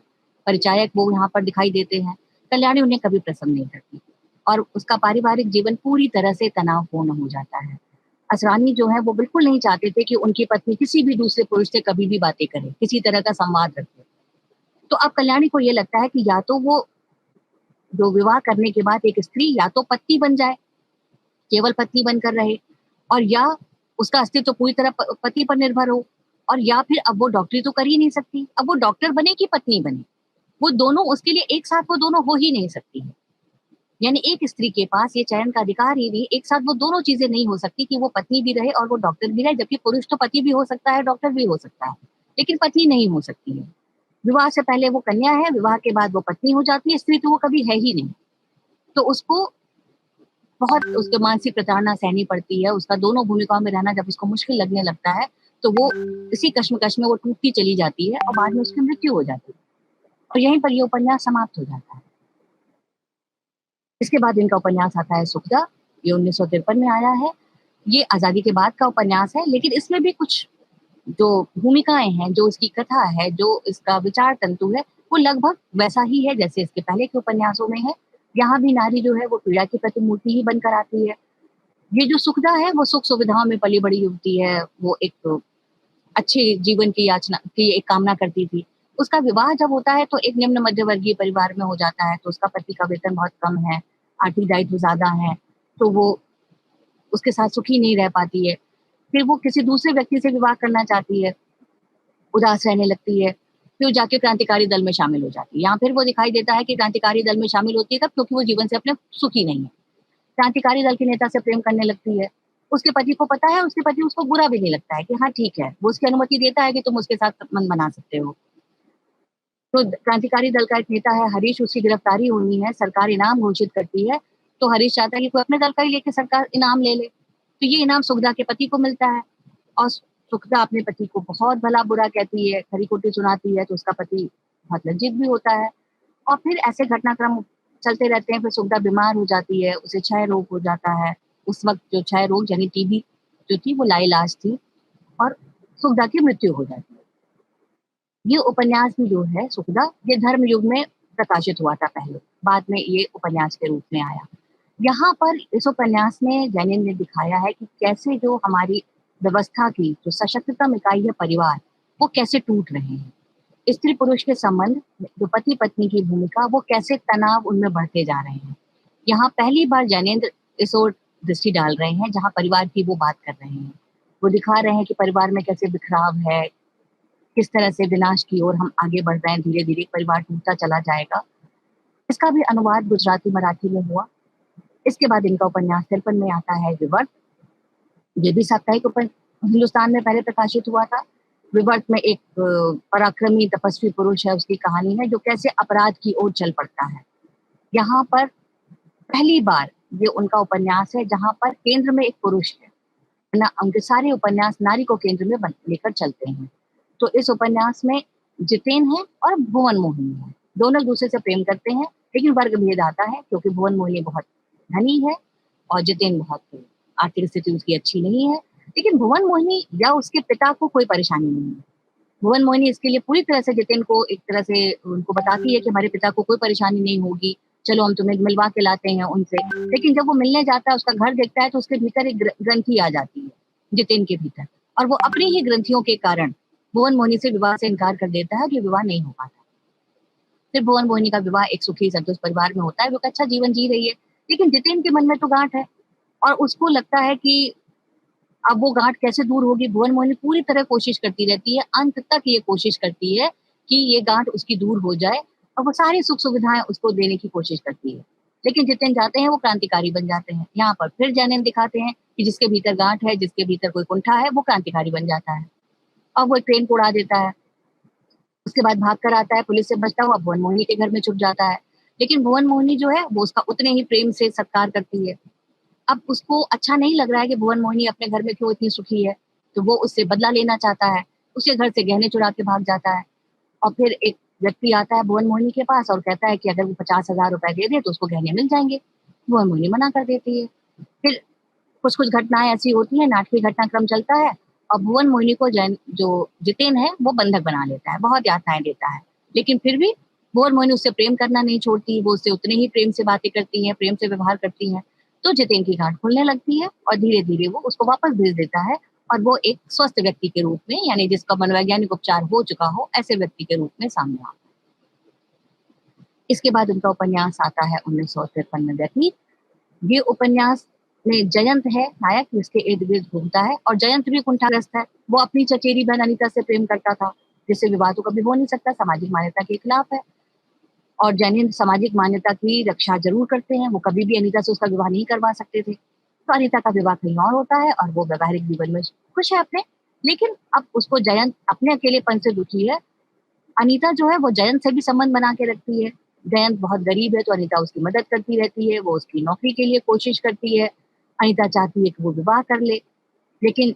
परिचायक वो यहाँ पर दिखाई देते हैं। कल्याणी उन्हें कभी पसंद नहीं करती और उसका पारिवारिक जीवन पूरी तरह से तनावपूर्ण हो जाता है। असरानी जो है वो बिल्कुल नहीं चाहते थे कि उनकी पत्नी किसी भी दूसरे पुरुष से कभी भी बातें करे, किसी तरह का संवाद रखे। तो अब कल्याणी को ये लगता है कि या तो वो जो विवाह करने के बाद एक स्त्री या तो पत्नी बन जाए, केवल पत्नी बनकर रहे और या उसका अस्तित्व पूरी तरह पति पर निर्भर हो और या फिर अब वो डॉक्टरी तो कर ही नहीं सकती, अब वो डॉक्टर बने कि पत्नी बने, वो दोनों उसके लिए एक साथ वो दोनों हो ही नहीं सकती है। यानी एक स्त्री के पास ये चयन का अधिकार ही नहीं, एक साथ वो दोनों चीजें नहीं हो सकती कि वो पत्नी भी रहे और वो डॉक्टर भी रहे, जबकि पुरुष तो पति भी हो सकता है, डॉक्टर भी हो सकता है, लेकिन पत्नी नहीं हो सकती है। विवाह से पहले वो कन्या है, विवाह के बाद वो पत्नी हो जाती है, स्त्री तो वो कभी है ही नहीं। तो उसको बहुत उसके मानसिक प्रताड़ना सहनी पड़ती है, उसका दोनों भूमिकाओं में रहना जब उसको मुश्किल लगने लगता है, तो वो इसी कश्मकश में वो टूटती चली जाती है और बाद में उसकी मृत्यु हो जाती है और यहीं पर ये उपन्यास समाप्त हो जाता है। इसके बाद इनका उपन्यास आता है सुखदा, ये 1953 में आया है। ये आज़ादी के बाद का उपन्यास है, लेकिन इसमें भी कुछ जो भूमिकाएँ हैं, जो इसकी कथा है, जो इसका विचार तंतु है, वो लगभग वैसा ही है जैसे इसके पहले के उपन्यासों में है। यहाँ भी नारी जो है वो पीड़ा की प्रतिमूर्ति ही बनकर आती है। ये जो सुखदा है वो सुख सुविधाओं में पली-बड़ी युवती है, वो एक अच्छे जीवन की याचना की एक कामना करती थी। उसका विवाह जब होता है तो एक निम्न मध्यवर्गीय परिवार में हो जाता है, तो उसका पति का वेतन बहुत कम है, आर्थिक दायित्व ज़्यादा हैं, तो वो उसके साथ सुखी नहीं रह पाती है। फिर वो किसी दूसरे व्यक्ति से विवाह करना चाहती है, उदास रहने लगती है, फिर वो जाके क्रांतिकारी दल में शामिल हो जाती है। यहाँ फिर वो दिखाई देता है कि क्रांतिकारी दल में शामिल होती है तब क्योंकि वो जीवन से अपने सुखी नहीं है। क्रांतिकारी दल के नेता से प्रेम करने लगती है। उसके पति को पता है, उसके पति उसको बुरा भी नहीं लगता है कि हाँ ठीक है, वो उसकी अनुमति देता है कि तुम उसके साथ संबंध बना सकते हो। तो क्रांतिकारी दल का एक नेता है हरीश, उसकी गिरफ्तारी हुई है, सरकार इनाम घोषित करती है, तो हरीश चाहता है कि कोई अपने दल का ही लेके सरकार इनाम ले ले। तो ये इनाम सुखदा के पति को मिलता है और सुखदा अपने पति को बहुत भला-बुरा कहती है, खरी-खोटी सुनाती है, तो उसका पति बहुत लज्जित भी होता है और फिर ऐसे घटनाक्रम चलते रहते हैं, फिर सुखदा बीमार हो जाती है, उसे क्षय रोग हो जाता है। उस वक़्त जो क्षय रोग यानी टीबी जो थी वो लाइलाज थी और सुखदा की मृत्यु हो जाती है। ये उपन्यास भी जो है सुखदा, ये धर्म युग में प्रकाशित हुआ था पहले, बाद में ये उपन्यास के रूप में आया। यहाँ पर इस उपन्यास में जैनिन ने दिखाया है कि कैसे जो हमारी व्यवस्था की जो सशक्ततम इकाई है परिवार, वो कैसे टूट रहे हैं। स्त्री-पुरुष के संबंध, जो पति-पत्नी की भूमिका, वो कैसे तनाव उनमें बढ़ते जा रहे हैं। यहाँ पहली बार जैनेंद्र इस ओर दृष्टि डाल रहे हैं, जहाँ परिवार की वो बात कर रहे हैं। वो दिखा रहे हैं कि परिवार में कैसे बिखराव है, किस तरह से विनाश की ओर हम आगे बढ़ रहे हैं, धीरे-धीरे परिवार टूटता चला जाएगा। इसका भी अनुवाद गुजराती, मराठी में हुआ। इसके बाद इनका उपन्यास 53 में आता है विवर्त। ये भी साप्ताहिक हिंदुस्तान में पहले प्रकाशित हुआ था। विवर्त में एक पराक्रमी तपस्वी पुरुष है, उसकी कहानी है जो कैसे अपराध की ओर चल पड़ता है। यहाँ पर पहली बार ये उनका उपन्यास है जहाँ पर केंद्र में एक पुरुष है, ना उनके सारे उपन्यास नारी को केंद्र में लेकर चलते हैं। तो इस उपन्यास में जितेन है और भुवन मोहिनी है, दोनों एक दूसरे से प्रेम करते हैं, लेकिन वर्ग भेद आता है क्योंकि भुवन मोहिनी बहुत धनी है और जितेन बहुत आर्थिक स्थिति उसकी अच्छी नहीं है। लेकिन भुवन मोहिनी या उसके पिता को कोई परेशानी नहीं है। भुवन मोहिनी इसके लिए पूरी तरह से जितेन को एक तरह से उनको बताती है कि हमारे पिता को कोई परेशानी नहीं होगी, चलो हम तुम्हें मिलवा के लाते हैं उनसे। लेकिन जब वो मिलने जाता है, उसका घर देखता है, तो उसके भीतर एक ग्रंथि आ जाती है जितेन के भीतर, और वो अपनी ही ग्रंथियों के कारण भुवन मोहिनी से विवाह से इनकार कर देता है, कि विवाह नहीं हो पाता। फिर भुवन मोहिनी का विवाह एक सुखी संतोष परिवार में होता है, वो एक अच्छा जीवन जी रही है। लेकिन जितेन के मन में तो गांठ है और उसको लगता है कि अब वो गांठ कैसे दूर होगी। भुवन मोहिनी पूरी तरह कोशिश करती रहती है, अंत तक ये कोशिश करती है कि ये गांठ उसकी दूर हो जाए, और वो सारी सुख सुविधाएं उसको देने की कोशिश करती है। लेकिन जितेन जाते हैं वो क्रांतिकारी बन जाते हैं। यहाँ पर फिर जैनिन दिखाते हैं कि जिसके भीतर गांठ है, जिसके भीतर कोई कुंठा है, वो क्रांतिकारी बन जाता है और वो ट्रेन को उड़ा देता है। उसके बाद भाग कर आता है, पुलिस से बचता हुआ भुवन मोहिनी के घर में छुप जाता है। लेकिन भुवन मोहिनी जो है वो उसका उतने ही प्रेम से सत्कार करती है। अब उसको अच्छा नहीं लग रहा है कि भुवन मोहिनी अपने घर में क्यों इतनी सुखी है, तो वो उससे बदला लेना चाहता है। उसके घर से गहने चुरा के भाग जाता है और फिर एक व्यक्ति आता है भुवन मोहिनी के पास और कहता है कि अगर वो 50,000 रुपए दे दे तो उसको गहने मिल जाएंगे। भुवन मोहिनी मना कर देती है। फिर कुछ कुछ घटनाएं ऐसी होती है, नाटकीय घटनाक्रम चलता है और भुवन मोहिनी को जैन जो जितेन है वो बंधक बना लेता है, बहुत यातनाएं देता है। लेकिन फिर भी भुवन मोहिनी उससे प्रेम करना नहीं छोड़ती, वो उससे उतने ही प्रेम से बातें करती हैं, प्रेम से व्यवहार करती हैं। तो जितेन की गांठ खुलने लगती है और धीरे धीरे वो उसको वापस भेज देता है और वो एक स्वस्थ व्यक्ति के रूप में, यानी जिसका मनोवैज्ञानिक उपचार हो चुका हो, ऐसे व्यक्ति के रूप में सामने आता है। इसके बाद उनका उपन्यास आता है 1953 में व्यतीत। ये उपन्यास में जयंत है नायक, जिसके इर्द गिर्द घूमता है, और जयंत भी कुंठाग्रस्त है। वो अपनी चचेरी बहन अनीता से प्रेम करता था, जिससे विवाह तो कभी हो नहीं सकता, सामाजिक मान्यता के खिलाफ है। और जैनिन सामाजिक मान्यता की रक्षा जरूर करते हैं, वो कभी भी अनीता से उसका विवाह नहीं करवा सकते थे। तो अनीता का विवाह कहीं और होता है और वो वैवाहिक जीवन में खुश है अपने। लेकिन अब उसको जयंत अपने अकेलेपन से दुखी है। अनीता जो है वो जयंत से भी संबंध बना के रखती है। जयंत बहुत गरीब है तो अनीता उसकी मदद करती रहती है, वो उसकी नौकरी के लिए कोशिश करती है। अनीता चाहती है कि वो विवाह कर ले, लेकिन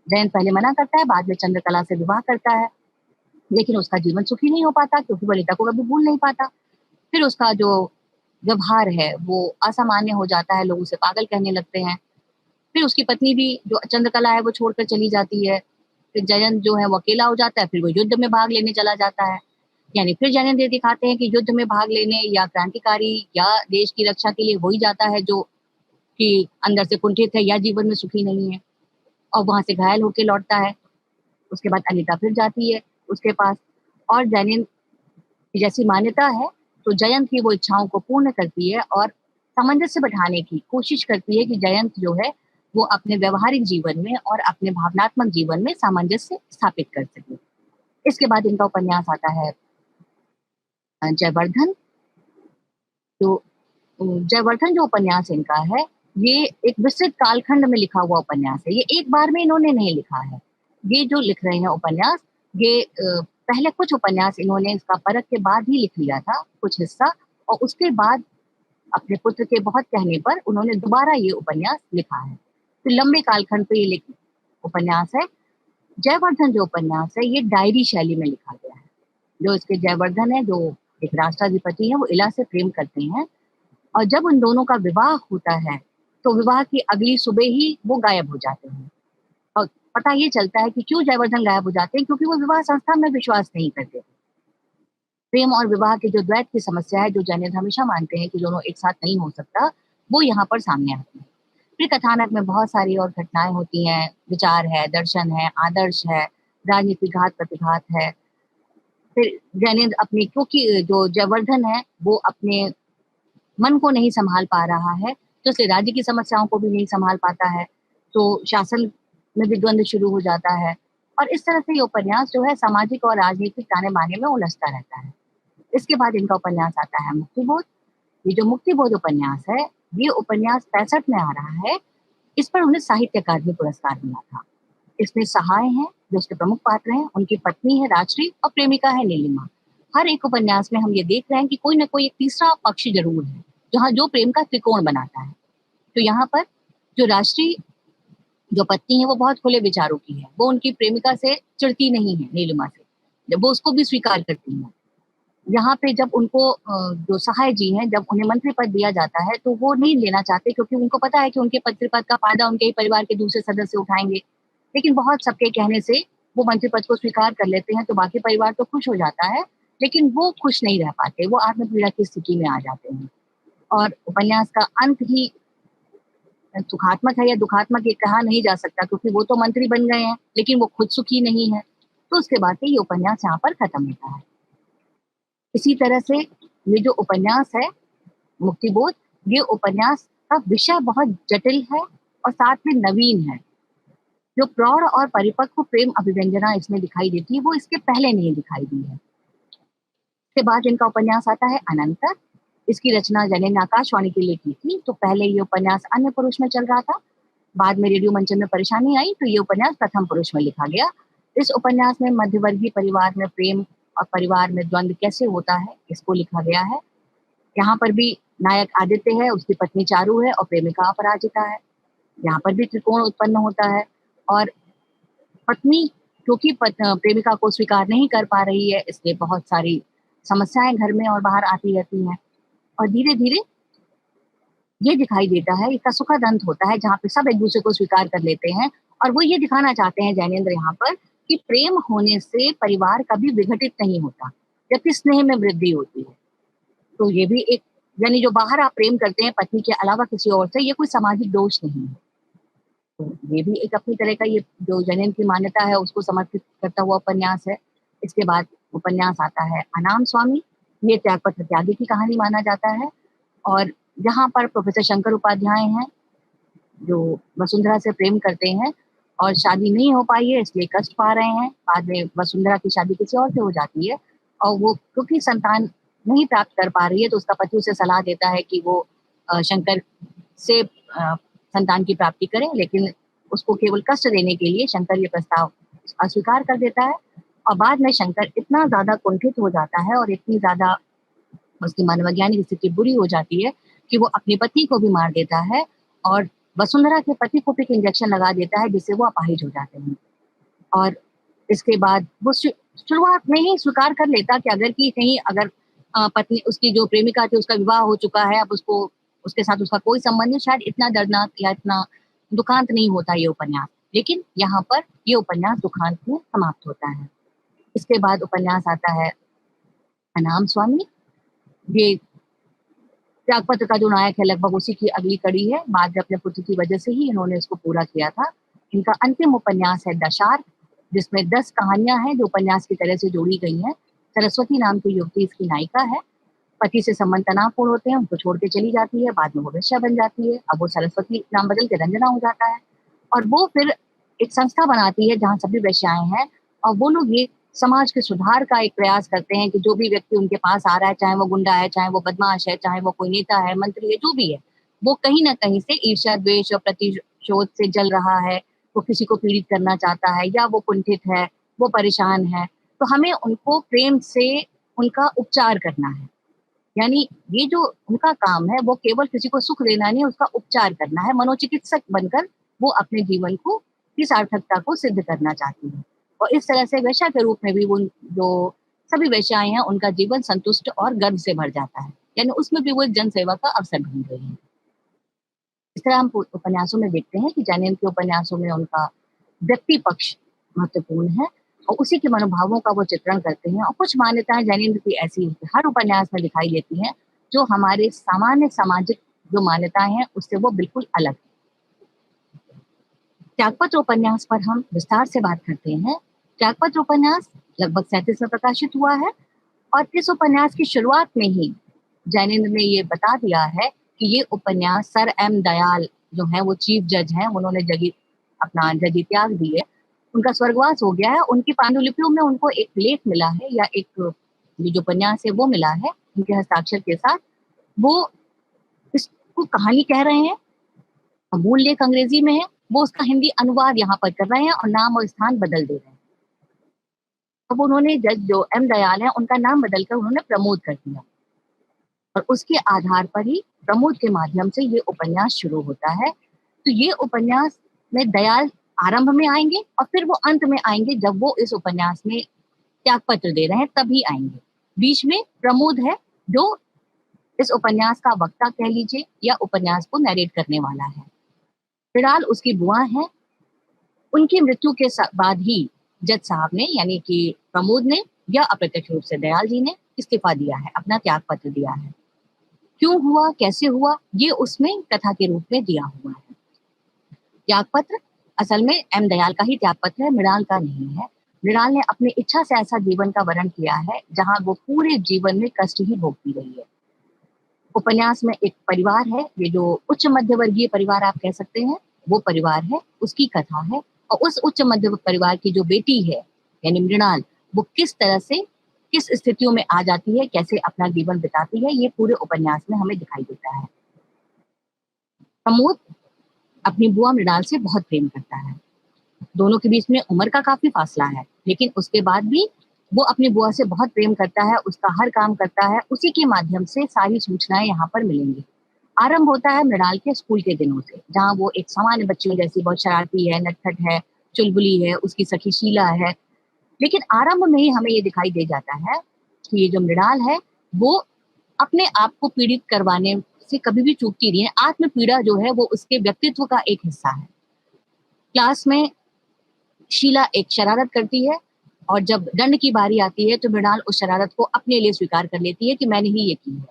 जयंत पहले मना करता है, बाद में चंद्रकला से विवाह करता है। लेकिन उसका जीवन सुखी नहीं हो पाता क्योंकि वो अनीता को कभी भूल नहीं पाता। फिर उसका जो व्यवहार है वो असामान्य हो जाता है, लोग उसे पागल कहने लगते हैं। फिर उसकी पत्नी भी जो चंद्रकला है वो छोड़कर चली जाती है। फिर जयंत जो है वो अकेला हो जाता है, फिर वो युद्ध में भाग लेने चला जाता है। यानी फिर जैनिन ये दिखाते हैं कि युद्ध में भाग लेने या क्रांतिकारी या देश की रक्षा के लिए वही जाता है जो कि अंदर से कुंठित है या जीवन में सुखी नहीं है, और वहां से घायल होकर लौटता है। उसके बाद अनीता फिर जाती है उसके पास, और जैनिन की जैसी मान्यता है तो जयंत की वो इच्छाओं को पूर्ण करती है और सामंजस्य बैठाने की कोशिश करती है कि जयंत जो है वो अपने व्यवहारिक जीवन में और अपने भावनात्मक जीवन में सामंजस्य स्थापित कर सके। इसके बाद इनका उपन्यास आता है जयवर्धन। तो जयवर्धन जो उपन्यास इनका है, ये एक विस्तृत कालखंड में लिखा हुआ उपन्यास है। ये एक बार में इन्होंने नहीं लिखा है। ये जो लिख रहे हैं उपन्यास, ये पहले कुछ उपन्यास इन्होंने इसका परख के बाद ही लिख लिया था कुछ हिस्सा, और उसके बाद अपने पुत्र के बहुत कहने पर उन्होंने दोबारा ये उपन्यास लिखा है। तो लंबे कालखंड पे ये उपन्यास है। जयवर्धन जो उपन्यास है ये डायरी शैली में लिखा गया है। जो इसके जयवर्धन है, जो एक राष्ट्राधिपति है, वो इला से प्रेम करते हैं, और जब उन दोनों का विवाह होता है तो विवाह की अगली सुबह ही वो गायब हो जाते हैं। और पता ये चलता है कि क्यों जयवर्धन गायब हो जाते हैं, क्योंकि वो विवाह संस्था में विश्वास नहीं करते थे। प्रेम और विवाह के जो द्वैत की समस्या है, जो जैनिन हमेशा मानते हैं कि दोनों एक साथ नहीं हो सकता, वो यहाँ पर सामने आती है। फिर कथानक में बहुत सारी और घटनाएं होती हैं, विचार है, दर्शन है, आदर्श है, राजनीतिक घात प्रतिघात है। फिर जैनिन अपनी, क्योंकि जो जयवर्धन है वो अपने मन को नहीं संभाल पा रहा है, तो इसलिए राज्य की समस्याओं को भी नहीं संभाल पाता है, तो शासन में भी द्वंद्व शुरू हो जाता है। और इस तरह से ये उपन्यास जो है सामाजिक और राजनीतिक ताने बाने में उलझता रहता है। इसके बाद इनका उपन्यास आता है मुक्तिबोध। ये जो मुक्तिबोध उपन्यास है, ये उपन्यास 65 में आ रहा है। इस पर उन्हें साहित्य अकादमी पुरस्कार मिला था। इसमें सहाय हैं, जो उसके प्रमुख पात्र हैं, उनकी पत्नी है राजश्री और प्रेमिका है नीलिमा। हर एक उपन्यास में हम ये देख रहे हैं कि कोई ना कोई एक तीसरा पक्ष जरूर है, जहाँ जो प्रेम का त्रिकोण बनाता है। तो यहाँ पर जो राजश्री जो पत्नी है वो बहुत खुले विचारों की है, वो उनकी प्रेमिका से चिढ़ती नहीं है, नीलिमा से, जब वो उसको भी स्वीकार करती है। यहाँ पे जब उनको जो सहाय जी हैं, जब उन्हें मंत्री पद दिया जाता है तो वो नहीं लेना चाहते, क्योंकि उनको पता है कि उनके मंत्री पद का फायदा उनके ही परिवार के दूसरे सदस्य उठाएंगे। लेकिन बहुत सबके कहने से वो मंत्री पद को स्वीकार कर लेते हैं, तो बाकी परिवार तो खुश हो जाता है, लेकिन वो खुश नहीं रह पाते, वो आत्मपीड़ा की स्थिति में आ जाते हैं। और उपन्यास का अंत ही सुखात्मक है या दुखात्मक ये कहा नहीं जा सकता, क्योंकि वो तो मंत्री बन गए हैं, लेकिन वो खुद सुखी नहीं है। तो उसके बाद से ये उपन्यास यहाँ पर खत्म होता है। इसी तरह से ये जो उपन्यास है मुक्तिबोध, ये उपन्यास का विषय बहुत जटिल है और साथ में नवीन है। जो प्रौढ़ और परिपक्व प्रेम अभिव्यंजना इसमें दिखाई देती है, वो इसके पहले नहीं दिखाई दी है। इसके बाद इनका उपन्यास आता है अनंतर। इसकी रचना जैनेन्द्र आकाशवाणी के लिए की थी। तो पहले ये उपन्यास अन्य पुरुष में चल रहा था, बाद में रेडियो मंचन में परेशानी आई तो ये उपन्यास प्रथम पुरुष में लिखा गया। इस उपन्यास में मध्यवर्गीय परिवार में प्रेम और परिवार में द्वंद्व कैसे होता है, इसको लिखा गया है। यहाँ पर भी नायक आदित्य है, उसकी पत्नी चारू है और प्रेमिका अपराजिता है। यहाँ पर भी त्रिकोण उत्पन्न होता है और पत्नी क्योंकि प्रेमिका को स्वीकार नहीं कर पा रही है, इसलिए बहुत सारी समस्याएं घर में और बाहर आती रहती हैं। और धीरे धीरे ये दिखाई देता है, इसका सुखद अंत होता है जहाँ पे सब एक दूसरे को स्वीकार कर लेते हैं। और वो ये दिखाना चाहते हैं जैनेन्द्र यहाँ पर कि प्रेम होने से परिवार कभी विघटित नहीं होता, जबकि स्नेह में वृद्धि होती है। तो ये भी एक, यानी जो बाहर आप प्रेम करते हैं पत्नी के अलावा किसी और से, ये कोई सामाजिक दोष नहीं है। तो ये भी एक अपनी तरह का, ये जो जैनेन्द्र की मान्यता है उसको समर्थित करता हुआ उपन्यास है। इसके बाद उपन्यास आता है अनाम स्वामी। ये त्यागपत्र त्यागी की कहानी माना जाता है और यहाँ पर प्रोफेसर शंकर उपाध्याय हैं, जो वसुंधरा से प्रेम करते हैं और शादी नहीं हो पाई है, इसलिए कष्ट पा रहे हैं। बाद में वसुंधरा की शादी किसी और से हो जाती है और वो क्योंकि संतान नहीं प्राप्त कर पा रही है, तो उसका पति उसे सलाह देता है कि वो शंकर से संतान की प्राप्ति करें, लेकिन उसको केवल कष्ट देने के लिए शंकर ये प्रस्ताव अस्वीकार कर देता है। और बाद में शंकर इतना ज्यादा कुंठित हो जाता है और इतनी ज्यादा उसकी मनोवैज्ञानिक स्थिति बुरी हो जाती है कि वो अपने पति को भी मार देता है और वसुंधरा के पति को भी एक इंजेक्शन लगा देता है, जिससे वो अपाहिज हो जाते हैं। और इसके बाद वो शुरुआत में ही स्वीकार कर लेता कि अगर कि कहीं अगर पत्नी उसकी जो प्रेमिका थी उसका विवाह हो चुका है, अब उसको उसके साथ उसका कोई संबंध नहीं, शायद इतना दर्दनाक या इतना दुखांत नहीं होता ये उपन्यास। लेकिन यहाँ पर ये उपन्यास दुखांत में समाप्त होता है। इसके बाद उपन्यास आता है अनाम स्वामी। ये त्यागपत्र का जो नायक है लगभग उसी की अगली कड़ी है। बाद में अपने पुत्र की वजह से ही इन्होंने इसको पूरा किया था। इनका अंतिम उपन्यास है दशार, जिसमें 10 कहानियां हैं जो उपन्यास की तरह से जोड़ी गई हैं। सरस्वती नाम की युवती इसकी नायिका है। पति से संबंध तनावपूर्ण होते हैं, उनको छोड़ के चली जाती है, बाद में वो वेश्या बन जाती है। अब वो सरस्वती नाम बदल के रंजना हो जाता है और वो फिर एक संस्था बनाती है जहाँ सभी वेश्याएं हैं और वो लोग ये समाज के सुधार का एक प्रयास करते हैं कि जो भी व्यक्ति उनके पास आ रहा है, चाहे वो गुंडा है, चाहे वो बदमाश है, चाहे वो कोई नेता है, मंत्री है, जो भी है, वो कहीं ना कहीं से ईर्ष्या, द्वेष और प्रतिशोध से जल रहा है। वो किसी को पीड़ित करना चाहता है या वो कुंठित है, वो परेशान है, तो हमें उनको प्रेम से उनका उपचार करना है। यानी ये जो उनका काम है वो केवल किसी को सुख देना नहीं, उसका उपचार करना है। मनोचिकित्सक बनकर वो अपने जीवन को की सार्थकता को सिद्ध करना चाहती है और इस तरह से वेश्या के रूप में भी वो जो सभी वेश्याएं हैं उनका जीवन संतुष्ट और गर्व से भर जाता है। यानी उसमें भी वो एक जनसेवा का अवसर ढूंढ रही है। इस तरह हम उपन्यासों में देखते हैं कि जैनेन्द्र के उपन्यासों में उनका व्यक्ति पक्ष महत्वपूर्ण है और उसी के मनोभावों का वो चित्रण करते हैं। और कुछ मान्यताएं जैनेन्द्र की ऐसी हर उपन्यास में दिखाई देती हैं जो हमारे सामान्य सामाजिक जो मान्यताएं हैं उससे वो बिल्कुल अलग है। त्यागपत्र उपन्यास पर हम विस्तार से बात करते हैं। त्यागपत्र उपन्यास लगभग 37 में प्रकाशित हुआ है और इस उपन्यास की शुरुआत में ही जैनेन्द्र ने ये बता दिया है कि ये उपन्यास सर एम दयाल जो है वो चीफ जज हैं, उन्होंने अपना जजी त्याग दी है, उनका स्वर्गवास हो गया है। उनकी पांडुलिपियों में उनको एक लेख मिला है या एक ये जो उपन्यास है वो मिला है उनके हस्ताक्षर के साथ। वो इसको कहानी कह रहे हैं मूल लेख अंग्रेजी में है, वो उसका हिंदी अनुवाद यहाँ पर कर रहे हैं और नाम और स्थान बदल दे रहे हैं। अब उन्होंने जज जो एम दयाल है उनका नाम बदलकर उन्होंने प्रमोद कर दिया और उसके आधार पर ही प्रमोद के माध्यम से ये उपन्यास शुरू होता है। तो ये उपन्यास में दयाल आरंभ में आएंगे और फिर वो अंत में आएंगे, जब वो इस उपन्यास में त्याग पत्र दे रहे हैं तभी आएंगे। बीच में प्रमोद है जो इस उपन्यास का वक्ता कह लीजिए या उपन्यास को नरेट करने वाला है। मृणाल उसकी बुआ है। उनकी मृत्यु के बाद ही जज साहब ने यानी कि प्रमोद ने या अप्रत्यक्ष रूप से दयाल जी ने इस्तीफा दिया है, अपना त्याग पत्र दिया है। क्यों हुआ, कैसे हुआ, ये उसमें कथा के रूप में दिया हुआ है। त्याग पत्र असल में एम दयाल का ही त्याग पत्र है, मृणाल का नहीं है। मृणाल ने अपनी इच्छा से ऐसा जीवन का वर्ण किया है जहां वो पूरे जीवन में कष्ट ही भोगती रही है। उपन्यास में एक परिवार है, ये जो उच्च मध्य वर्गीय परिवार आप कह सकते हैं, वो परिवार है, उसकी कथा है। और उस उच्च मध्य परिवार की जो बेटी है यानी मृणाल, वो किस तरह से किस स्थितियों में आ जाती है, कैसे अपना जीवन बिताती है, ये पूरे उपन्यास में हमें दिखाई देता है। प्रमोद अपनी बुआ मृणाल से बहुत प्रेम करता है। दोनों के बीच में उम्र का काफी फासला है, लेकिन उसके बाद भी वो अपनी बुआ से बहुत प्रेम करता है, उसका हर काम करता है। उसी के माध्यम से सारी सूचनाएं यहाँ पर मिलेंगी। आरंभ होता है मृणाल के स्कूल के दिनों से, जहाँ वो एक सामान्य बच्ची जैसी बहुत शरारती है, नटखट है, चुलबुली है, उसकी सखी शीला है। लेकिन आरंभ में ही हमें ये दिखाई दे जाता है कि ये जो मृणाल है वो अपने आप को पीड़ित करवाने से कभी भी चूकती नहीं है। आत्म पीड़ा जो है वो उसके व्यक्तित्व का एक हिस्सा है। क्लास में शीला एक शरारत करती है और जब दंड की बारी आती है तो मृणाल उस शरारत को अपने लिए स्वीकार कर लेती है कि मैंने ही ये की है।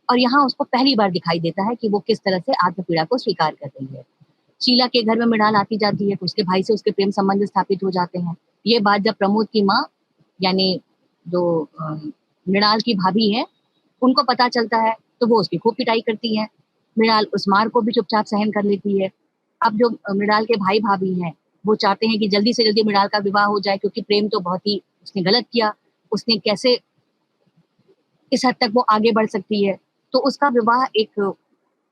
और यहाँ उसको पहली बार दिखाई देता है कि वो किस तरह से आत्मपीड़ा को स्वीकार कर रही है। शीला के घर में मृणाल आती जाती है तो उसके भाई से उसके प्रेम संबंध स्थापित हो जाते हैं। ये बात जब प्रमोद की माँ यानी जो मृणाल की भाभी है उनको पता चलता है तो वो उसकी खूब पिटाई करती है। मृणाल उस मार को भी चुपचाप सहन कर लेती है। अब जो मृणाल के भाई भाभी हैं वो चाहते हैं कि जल्दी से जल्दी मृणाल का विवाह हो जाए, क्योंकि प्रेम तो बहुत ही उसने गलत किया, उसने कैसे इस हद तक वो आगे बढ़ सकती है। तो उसका विवाह एक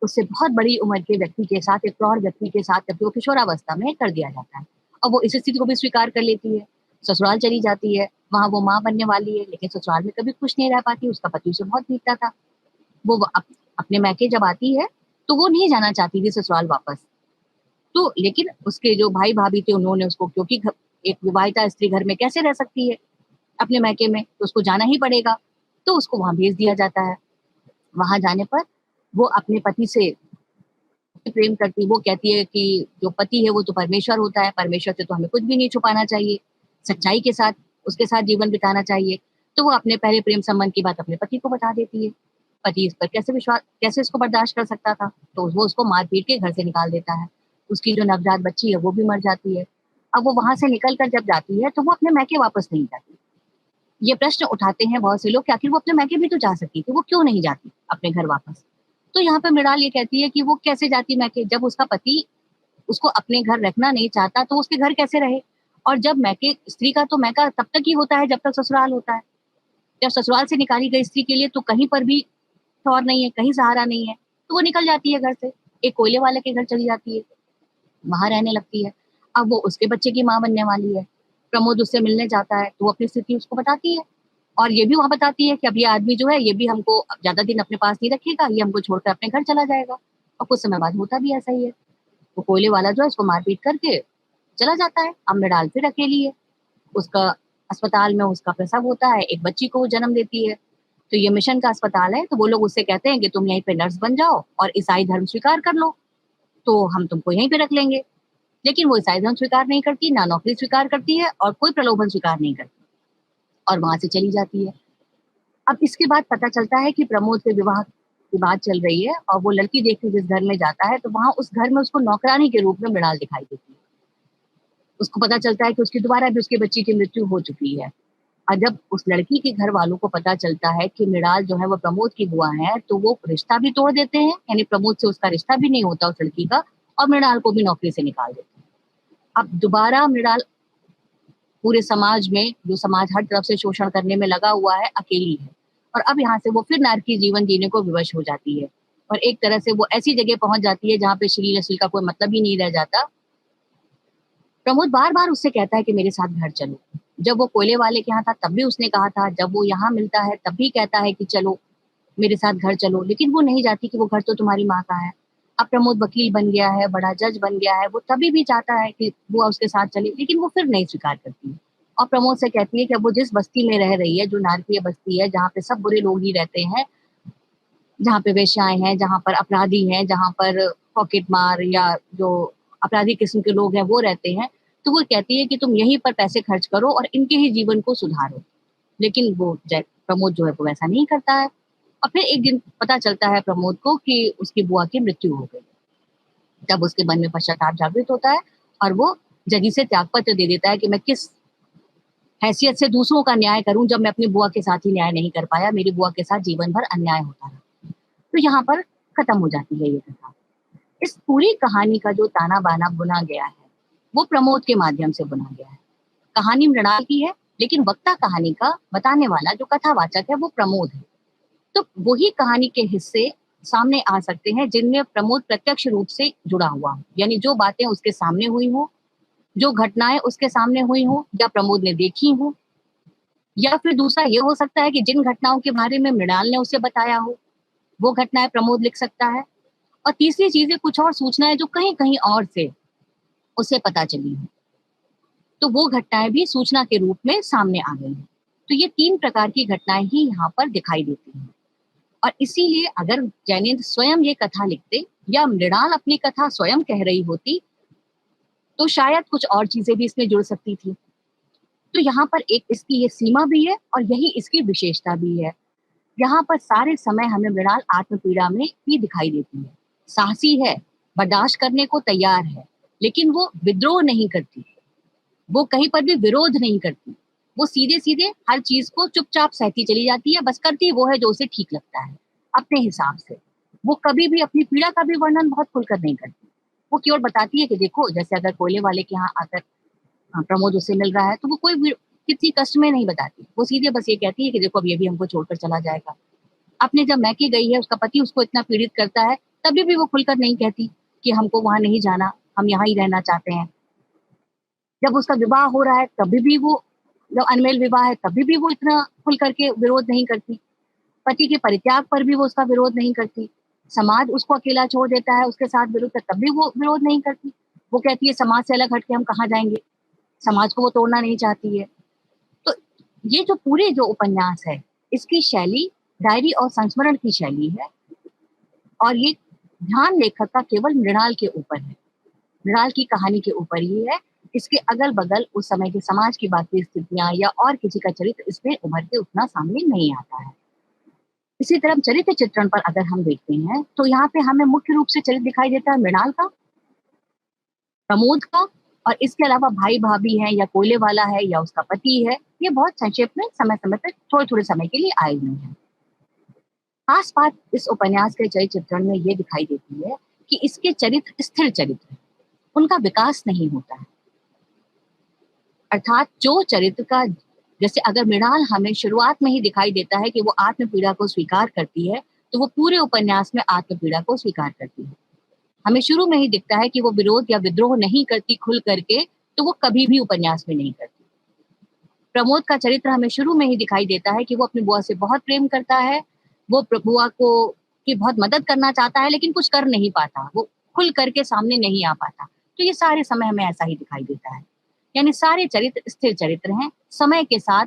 उससे बहुत बड़ी उम्र के व्यक्ति के साथ, एक प्रौढ़ व्यक्ति के साथ, जबकि वो किशोरावस्था में कर दिया जाता है। और वो इस स्थिति को भी स्वीकार कर लेती है, ससुराल चली जाती है। वहां वो माँ बनने वाली है, लेकिन ससुराल में कभी खुश नहीं रह पाती। उसका पति उसे बहुत पीटता था। वो अपने मैके जब आती है तो वो नहीं जाना चाहती थी ससुराल वापस। तो लेकिन उसके जो भाई भाभी थे उन्होंने उसको, क्योंकि एक विवाहिता स्त्री घर में कैसे रह सकती है अपने मैके में, तो उसको जाना ही पड़ेगा। तो उसको वहां भेज दिया जाता है। वहां जाने पर वो अपने पति से प्रेम करती, वो कहती है कि जो पति है वो तो परमेश्वर होता है, परमेश्वर से तो हमें कुछ भी नहीं छुपाना चाहिए, सच्चाई के साथ उसके साथ जीवन बिताना चाहिए। तो वो अपने पहले प्रेम संबंध की बात अपने पति को बता देती है। पति इस पर कैसे इसको बर्दाश्त कर सकता था, तो वो उसको मार पीट के घर से निकाल देता है। उसकी जो नवजात बच्ची है वो भी मर जाती है। अब वो वहां से निकल कर जब जाती है तो वो अपने मैके वापस नहीं जाती। ये प्रश्न उठाते हैं बहुत से लोग कि आखिर वो अपने मैके भी तो जा सकती थी, वो क्यों नहीं जाती अपने घर वापस। तो यहाँ पे मृणाल ये कहती है कि वो कैसे जाती मैके, जब उसका पति उसको अपने घर रखना नहीं चाहता तो उसके घर कैसे रहे। और जब मैके, स्त्री का तो मैका तब तक ही होता है जब तक ससुराल होता है। जब ससुराल से निकाली गई स्त्री के लिए तो कहीं पर भी ठौर नहीं है, कहीं सहारा नहीं है, तो वो निकल जाती है घर से, एक कोयले वाले के घर चली जाती है, वहां रहने लगती है। अब वो उसके बच्चे की माँ बनने वाली है। प्रमोद उससे मिलने जाता है तो वो अपनी स्थिति उसको बताती है और ये भी वहां बताती है कि अब ये आदमी जो है ये भी हमको ज्यादा दिन अपने पास नहीं रखेगा, ये हमको छोड़कर अपने घर चला जाएगा। और कुछ समय बाद होता भी ऐसा ही है। वो कोयले वाला जो है उसको मारपीट करके चला जाता है। अब मृणाल फिर अकेली है। उसका अस्पताल में उसका प्रसव होता है, एक बच्ची को वो जन्म देती है। तो ये मिशन का अस्पताल है, तो वो लोग उससे कहते हैं कि तुम यहीं पे नर्स बन जाओ और ईसाई धर्म स्वीकार कर लो, तो हम तुमको यहीं पे रख लेंगे। लेकिन वो ईसाई धर्म स्वीकार नहीं करती, ना नौकरी स्वीकार करती है और कोई प्रलोभन स्वीकार नहीं करती और वहां से चली जाती है। अब इसके बाद पता चलता है कि प्रमोद के विवाह की बात चल रही है और वो लड़की देखने जिस घर में जाता है तो वहां उस घर में उसको नौकरानी के रूप में मृणाल दिखाई देती है। उसको पता चलता है कि उसकी दोबारा भी उसके बच्ची की मृत्यु हो चुकी है। और जब उस लड़की के घर वालों को पता चलता है कि मृणाल जो है वो प्रमोद की बुआ है तो वो रिश्ता भी तोड़ देते हैं, यानी प्रमोद से उसका रिश्ता भी नहीं होता उस लड़की का, और मृणाल को भी नौकरी से निकाल देते हैं। अब दोबारा मृणाल पूरे समाज में, जो समाज हर तरफ से शोषण करने में लगा हुआ है, अकेली है और अब यहाँ से वो फिर नारकी जीवन जीने को विवश हो जाती है। और एक तरह से वो ऐसी जगह पहुंच जाती है जहाँ पे श्रील अश्लील का कोई मतलब ही नहीं रह जाता। प्रमोद बार बार उससे कहता है कि मेरे साथ घर चलो। जब वो कोयले वाले के यहाँ था तब भी उसने कहा था, जब वो यहाँ मिलता है तब भी कहता है कि चलो मेरे साथ घर चलो, लेकिन वो नहीं जाती कि वो घर तो तुम्हारी माँ का है। अब प्रमोद वकील बन गया है, बड़ा जज बन गया है, वो तभी भी चाहता है कि वो उसके साथ चले, लेकिन वो फिर नहीं स्वीकार करती है। और प्रमोद से कहती है कि अब वो जिस बस्ती में रह रही है, जो नारकीय बस्ती है, जहाँ पे सब बुरे लोग ही रहते हैं, जहाँ पे वेश्याएं हैं, जहाँ पर अपराधी हैं, जहाँ पर पॉकेट मार या जो अपराधी किस्म के लोग हैं वो रहते हैं, तो वो कहती है कि तुम यहीं पर पैसे खर्च करो और इनके ही जीवन को सुधारो। लेकिन वो प्रमोद जो है वो वैसा नहीं करता है। और फिर एक दिन पता चलता है प्रमोद को कि उसकी बुआ की मृत्यु हो गई। तब उसके मन में पश्चाताप जागृत होता है और वो जगी से त्यागपत्र दे देता है कि मैं किस हैसियत से दूसरों का न्याय करूं जब मैं अपनी बुआ के साथ ही न्याय नहीं कर पाया, मेरी बुआ के साथ जीवन भर अन्याय होता रहा। तो यहाँ पर खत्म हो जाती है ये कथा। इस पूरी कहानी का जो ताना बाना बुना गया है वो प्रमोद के माध्यम से बुना गया है। कहानी मृणाल की है, लेकिन वक्ता कहानी का बताने वाला जो कथावाचक है वो प्रमोद है। तो वही कहानी के हिस्से सामने आ सकते हैं जिनमें प्रमोद प्रत्यक्ष रूप से जुड़ा हुआ हो, यानी जो बातें उसके सामने हुई हो, जो घटनाएं उसके सामने हुई हो या प्रमोद ने देखी हो, या फिर दूसरा ये हो सकता है कि जिन घटनाओं के बारे में मृणाल ने उसे बताया हो वो घटनाएं प्रमोद लिख सकता है। और तीसरी चीज है कुछ और सूचनाएं जो कहीं कहीं और से उसे पता चली हो, तो वो घटनाएं भी सूचना के रूप में सामने आ गई हैं। तो ये तीन प्रकार की घटनाएं ही यहाँ पर दिखाई देती हैं। और इसीलिए अगर जैनेन्द्र स्वयं ये कथा लिखते या मृणाल अपनी कथा स्वयं कह रही होती तो शायद कुछ और चीजें भी इसमें जुड़ सकती थी। तो यहाँ पर एक इसकी ये सीमा भी है और यही इसकी विशेषता भी है। यहाँ पर सारे समय हमें मृणाल आत्मपीड़ा में ही दिखाई देती है। साहसी है, बर्दाश्त करने को तैयार है, लेकिन वो विद्रोह नहीं करती, वो कहीं पर भी विरोध नहीं करती, वो सीधे सीधे हर चीज को चुपचाप सहती चली जाती है, बस करती वो है जो उसे ठीक लगता है अपने हिसाब से। वो कभी भी अपनी पीड़ा का भी वर्णन बहुत खुलकर नहीं करती। वो केवल बताती है कि देखो, जैसे अगर कोयले वाले के यहाँ आकर प्रमोद उससे मिल रहा है तो वो किसी कष्ट में नहीं बताती, वो सीधे बस ये कहती है कि देखो अब ये भी हमको छोड़कर चला जाएगा। अपने जब मैके गई है, उसका पति उसको इतना पीड़ित करता है, तभी भी वो खुलकर नहीं कहती कि हमको वहां नहीं जाना, हम यहाँ ही रहना चाहते हैं। जब उसका विवाह हो रहा है तभी भी वो, जब अनमेल विवाह है तभी भी वो इतना खुल करके विरोध नहीं करती। पति के परित्याग पर भी वो उसका विरोध नहीं करती। समाज उसको अकेला छोड़ देता है, उसके साथ विरोध कर तब भी वो विरोध नहीं करती। वो कहती है समाज से अलग हटके हम कहाँ जाएंगे, समाज को वो तोड़ना नहीं चाहती है। तो ये जो पूरे जो उपन्यास है, इसकी शैली डायरी और संस्मरण की शैली है और ये ध्यान लेखक का केवल मृणाल के ऊपर है, मृणाल की कहानी के ऊपर ही है। इसके अगल बगल उस समय के समाज की बाकी स्थितियां या और किसी का चरित्र इसमें उभर के उतना सामने नहीं आता है। इसी तरह चरित्र चित्रण पर अगर हम देखते हैं तो यहाँ पे हमें मुख्य रूप से चरित्र दिखाई देता है मृणाल का, प्रमोद का, और इसके अलावा भाई भाभी है या कोयले वाला है या उसका पति है, ये बहुत संक्षेप में समय समय पर थोड़े थोड़े समय के लिए आए हुए हैं। खास बात इस उपन्यास के चरित्र चित्रण में ये दिखाई देती है कि इसके चरित्र स्थिर चरित्र, उनका विकास नहीं होता है। अर्थात जो चरित्र का, जैसे अगर मृणाल हमें शुरुआत में ही दिखाई देता है कि वो आत्म पीड़ा को स्वीकार करती है, तो वो पूरे उपन्यास में आत्म पीड़ा को स्वीकार करती है। हमें शुरू में ही दिखता है कि वो विरोध या विद्रोह नहीं करती खुल करके, तो वो कभी भी उपन्यास में नहीं करती। प्रमोद का चरित्र हमें शुरू में ही दिखाई देता है कि वो अपनी बुआ से बहुत प्रेम करता है, वो बुआ को की बहुत मदद करना चाहता है, लेकिन कुछ कर नहीं पाता, वो खुल करके सामने नहीं आ पाता। तो ये सारे समय हमें ऐसा ही दिखाई देता है। यानी सारे चरित्र स्थिर चरित्र हैं, समय के साथ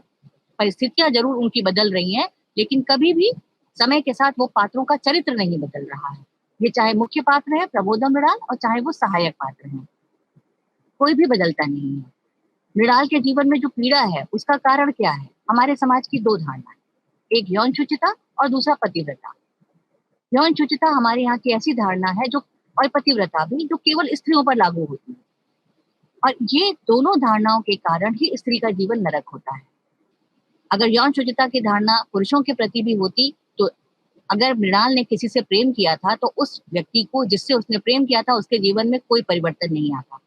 परिस्थितियां जरूर उनकी बदल रही हैं, लेकिन कभी भी समय के साथ वो पात्रों का चरित्र नहीं बदल रहा है। ये चाहे मुख्य पात्र है प्रमोद और मृणाल और चाहे वो सहायक पात्र हैं, कोई भी बदलता नहीं है। मृणाल के जीवन में जो पीड़ा है उसका कारण क्या है? हमारे समाज की दो धारणाएं, एक यौन शुचिता और दूसरा पतिव्रता। यौन शुचिता हमारे यहाँ की ऐसी धारणा है जो, और पतिव्रता भी, जो केवल स्त्रियों पर लागू होती है, और ये दोनों धारणाओं के कारण ही स्त्री का जीवन नरक होता है। अगर यौन शुचिता की धारणा पुरुषों के प्रति भी होती तो अगर मृणाल ने किसी से प्रेम किया था तो उस व्यक्ति को जिससे उसने प्रेम किया था उसके जीवन में कोई परिवर्तन नहीं आता।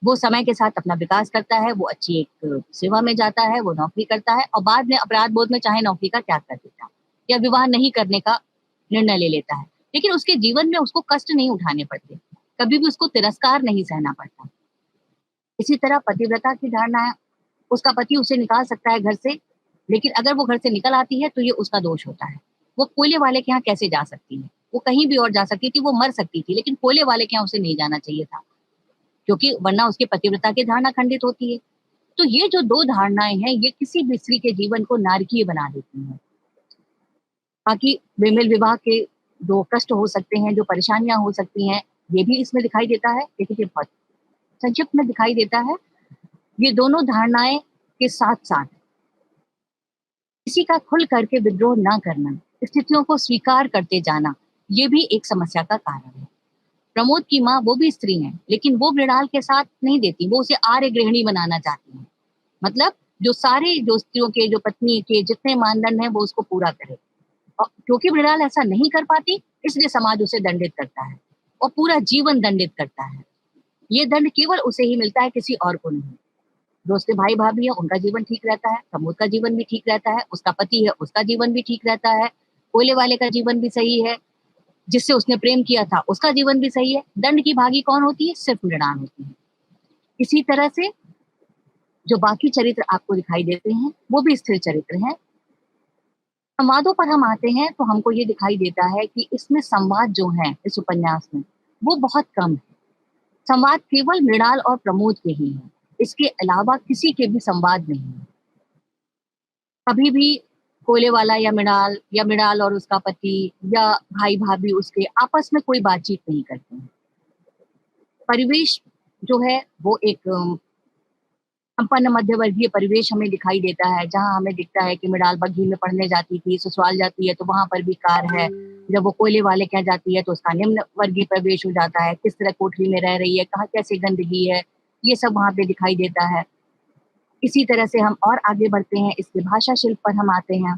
वो समय के साथ अपना विकास करता है, वो अच्छी एक सेवा में जाता है, वो नौकरी करता है और बाद में अपराध बोध में चाहे नौकरी का त्याग कर देता है या विवाह नहीं करने का निर्णय ले लेता है। लेकिन उसके जीवन में उसको कष्ट नहीं उठाने पड़ते, कभी भी उसको तिरस्कार नहीं सहना पड़ता। इसी तरह पतिव्रता की धारणा है, उसका पति उसे निकाल सकता है घर से, लेकिन अगर वो घर से निकल आती है तो ये उसका दोष होता है। वो कोयले वाले के यहाँ कैसे जा सकती है? वो कहीं भी और जा सकती थी, वो मर सकती थी, लेकिन कोयले वाले के यहाँ उसे नहीं जाना चाहिए था, क्योंकि वरना उसके पतिव्रता की धारणा खंडित होती है। तो ये जो 2 धारणाएँ हैं, ये किसी भी स्त्री के जीवन को नारकीय बना देती हैं। बाकी बेमेल विवाह के जो कष्ट हो सकते हैं, जो परेशानियाँ हो सकती हैं, ये भी इसमें दिखाई देता है, लेकिन ये बहुत संक्षिप्त में दिखाई देता है। ये दोनों धारणाएँ के साथ-साथ किसी का खुल करके विद्रोह ना करना, स्थितियों को स्वीकार करते जाना, ये भी एक समस्या का कारण है। प्रमोद की माँ वो भी स्त्री हैं, लेकिन वो मृणाल के साथ नहीं देती, वो उसे आर्य गृहिणी बनाना चाहती हैं। मतलब जो सारे जो स्त्रियों के, जो पत्नी के जितने मानदंड हैं, वो उसको पूरा करे। और क्योंकि मृणाल ऐसा नहीं कर पाती, इसलिए समाज उसे दंडित करता है और पूरा जीवन दंडित करता है। ये दंड केवल उसे ही मिलता है, किसी और को नहीं। जो उसके भाई-भाभी हैं, उनका जीवन ठीक रहता है, प्रमोद का जीवन भी ठीक रहता है, उसका पति है, उसका जीवन भी ठीक रहता है, कोयले वाले का जीवन भी सही है, जिससे उसने प्रेम किया था, उसका जीवन भी सही है। दंड की भागी कौन होती है? सिर्फ मृणाल होती है। इसी तरह से जो बाकी चरित्र आपको दिखाई देते हैं, वो भी स्थिर चरित्र हैं। संवादों पर हम आते हैं तो हमको ये दिखाई देता है कि इसमें संवाद जो है इस उपन्यास में, वो बहुत कम है। संवाद केवल मृणाल और प्रमोद के ही हैं। इसके अलावा किसी के भी संवाद नहीं है। कभी भी कोयले वाला या मृणाल और उसका पति या भाई-भाभी उसके आपस में कोई बातचीत नहीं करते हैं। परिवेश जो है वो एक संपन्न मध्यवर्गीय परिवेश हमें दिखाई देता है, जहाँ हमें दिखता है कि मृणाल बग्घी में पढ़ने जाती थी, ससुराल जाती है तो वहाँ पर भी कार है। जब वो कोयले वाले के यहाँ जाती है तो उसका निम्न वर्गीय प्रवेश हो जाता है, किस तरह कोठरी में रह रही है, कहाँ कैसे गंदगी है, ये सब वहाँ पे दिखाई देता है। इसी तरह से हम और आगे बढ़ते हैं, इसके भाषा शिल्प पर हम आते हैं।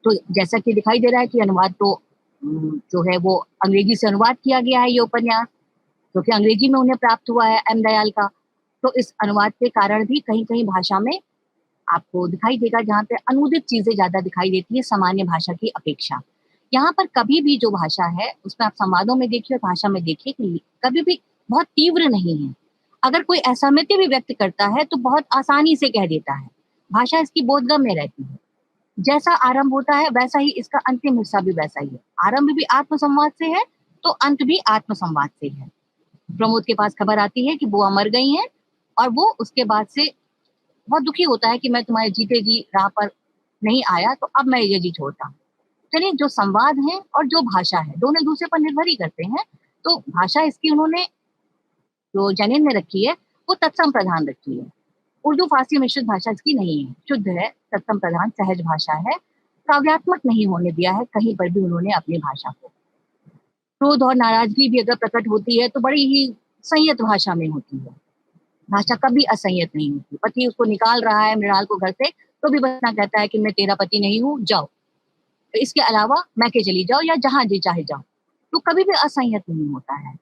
तो जैसा कि दिखाई दे रहा है कि अनुवाद तो जो है वो अंग्रेजी से अनुवाद किया गया है ये उपन्यास, क्योंकि अंग्रेजी में उन्हें प्राप्त हुआ है एम दयाल का। तो इस अनुवाद के कारण भी कहीं-कहीं भाषा में आपको दिखाई देगा, जहाँ पे अनूदित चीज़ें ज़्यादा दिखाई देती है सामान्य भाषा की अपेक्षा। यहाँ पर कभी भी जो भाषा है, उसमें आप संवादों में देखिए और भाषा में देखिए कि कभी भी बहुत तीव्र नहीं है। अगर कोई असहमति भी व्यक्त करता है, तो बहुत आसानी से कह देता है। भाषा इसकी बोधगम्य रहती है। जैसा आरंभ होता है, वैसा ही इसका अंतिम हिस्सा भी वैसा ही है। आरंभ भी आत्मसंवाद से है, तो अंत भी आत्मसंवाद से है। प्रमोद के पास खबर आती है कि बुआ मर गई हैं और वो उसके बाद से बहुत दुखी होता है कि मैं तुम्हारे जीते जी राह पर नहीं आया, तो अब मैं ये जी छोड़ता हूँ। चलिए, जो संवाद है और जो भाषा है, दोनों एक-दूसरे पर निर्भर ही करते हैं। तो भाषा इसकी उन्होंने जो जेनिन ने रखी है, वो तत्सम प्रधान रखी है। उर्दू फारसी मिश्रित भाषा इसकी नहीं है, शुद्ध है, तत्सम प्रधान सहज भाषा है। काव्यात्मक नहीं होने दिया है कहीं पर भी उन्होंने अपनी भाषा को। क्रोध और नाराजगी भी अगर प्रकट होती है, तो बड़ी ही संयत भाषा में होती है। भाषा कभी असंयत नहीं होती। पति उसको निकाल रहा है मृणाल को घर से, तो भी बस इतना कहता है कि मैं तेरा पति नहीं हूँ, जाओ। तो इसके अलावा मैके चली जाओ या जहाँ जी चाहे जाओ। तो कभी भी असंयत नहीं होता है।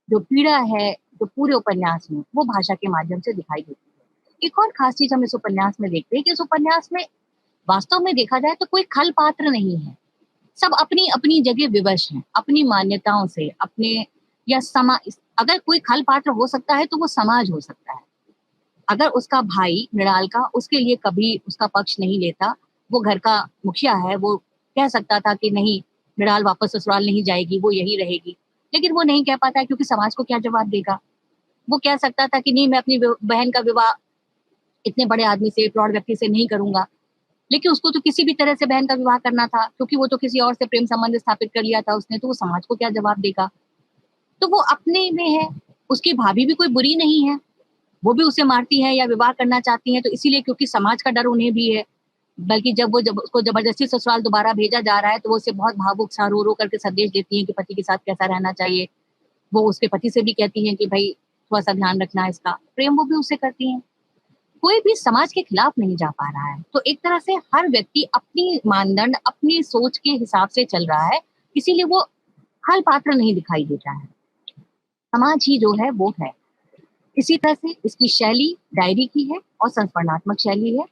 जो पीड़ा है, जो पूरे उपन्यास में, वो भाषा के माध्यम से दिखाई देती है। एक और खास चीज़ हम इस उपन्यास में देखते हैं कि इस उपन्यास में वास्तव में देखा जाए तो कोई खल पात्र नहीं है। सब अपनी-अपनी जगह विवश हैं, अपनी मान्यताओं से, अपने या अगर कोई खल पात्र हो सकता है, तो वो समाज हो सकता है। अगर उसका भाई मृणाल का उसके लिए कभी उसका पक्ष नहीं लेता, वो घर का मुखिया है, वो कह सकता था कि नहीं, मृणाल वापस ससुराल नहीं जाएगी, वो यहीं रहेगी। लेकिन वो नहीं कह पाता है, क्योंकि समाज को क्या जवाब देगा? वो कह सकता था कि नहीं, मैं अपनी बहन का विवाह इतने बड़े आदमी से, प्रौढ़ व्यक्ति से नहीं करूँगा। लेकिन उसको तो किसी भी तरह से बहन का विवाह करना था, क्योंकि वो तो किसी और से प्रेम संबंध स्थापित कर लिया था उसने, तो वो समाज को क्या जवाब देगा? तो वो अपने में है, उसकी भाभी भी कोई बुरी नहीं है। वो भी उसे मारती हैं या विवाह करना चाहती हैं, तो इसीलिए क्योंकि समाज का डर उन्हें भी है। बल्कि जब उसको ज़बरदस्ती ससुराल दोबारा भेजा जा रहा है, तो वो उसे बहुत भावुक सा रो-रो करके संदेश देती हैं कि पति के साथ कैसा रहना चाहिए। वो उसके पति से भी कहती हैं कि भई थोड़ा-सा ध्यान रखना इसका। प्रेम वो भी उससे करती हैं। कोई भी समाज के खिलाफ नहीं जा पा रहा है। तो एक तरह से हर व्यक्ति अपनी मानदंड, अपनी सोच के हिसाब से चल रहा है, इसीलिए वो खल पात्र नहीं दिखाई देता है। समाज ही जो है वो है। इसी तरह से इसकी शैली डायरी की है और संस्मरणात्मक शैली है।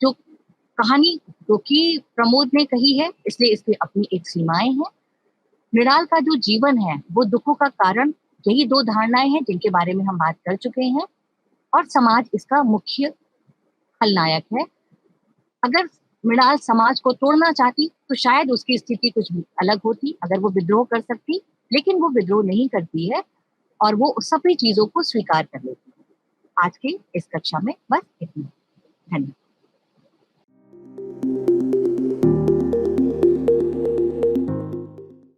जो कहानी जो कि प्रमोद ने कही है, इसलिए इसकी अपनी एक सीमाएँ हैं। मृणाल का जो जीवन है वो दुखों का कारण, यही दो धारणाएं हैं जिनके बारे में हम बात कर चुके हैं, और समाज इसका मुख्य खलनायक है। अगर मृणाल समाज को तोड़ना चाहती तो शायद उसकी स्थिति कुछ अलग होती, अगर वो विद्रोह कर सकती, लेकिन वो विद्रोह नहीं करती है और वो सभी चीजों को स्वीकार कर लेती है। आज की इस कक्षा में बस इतना। धन्यवाद।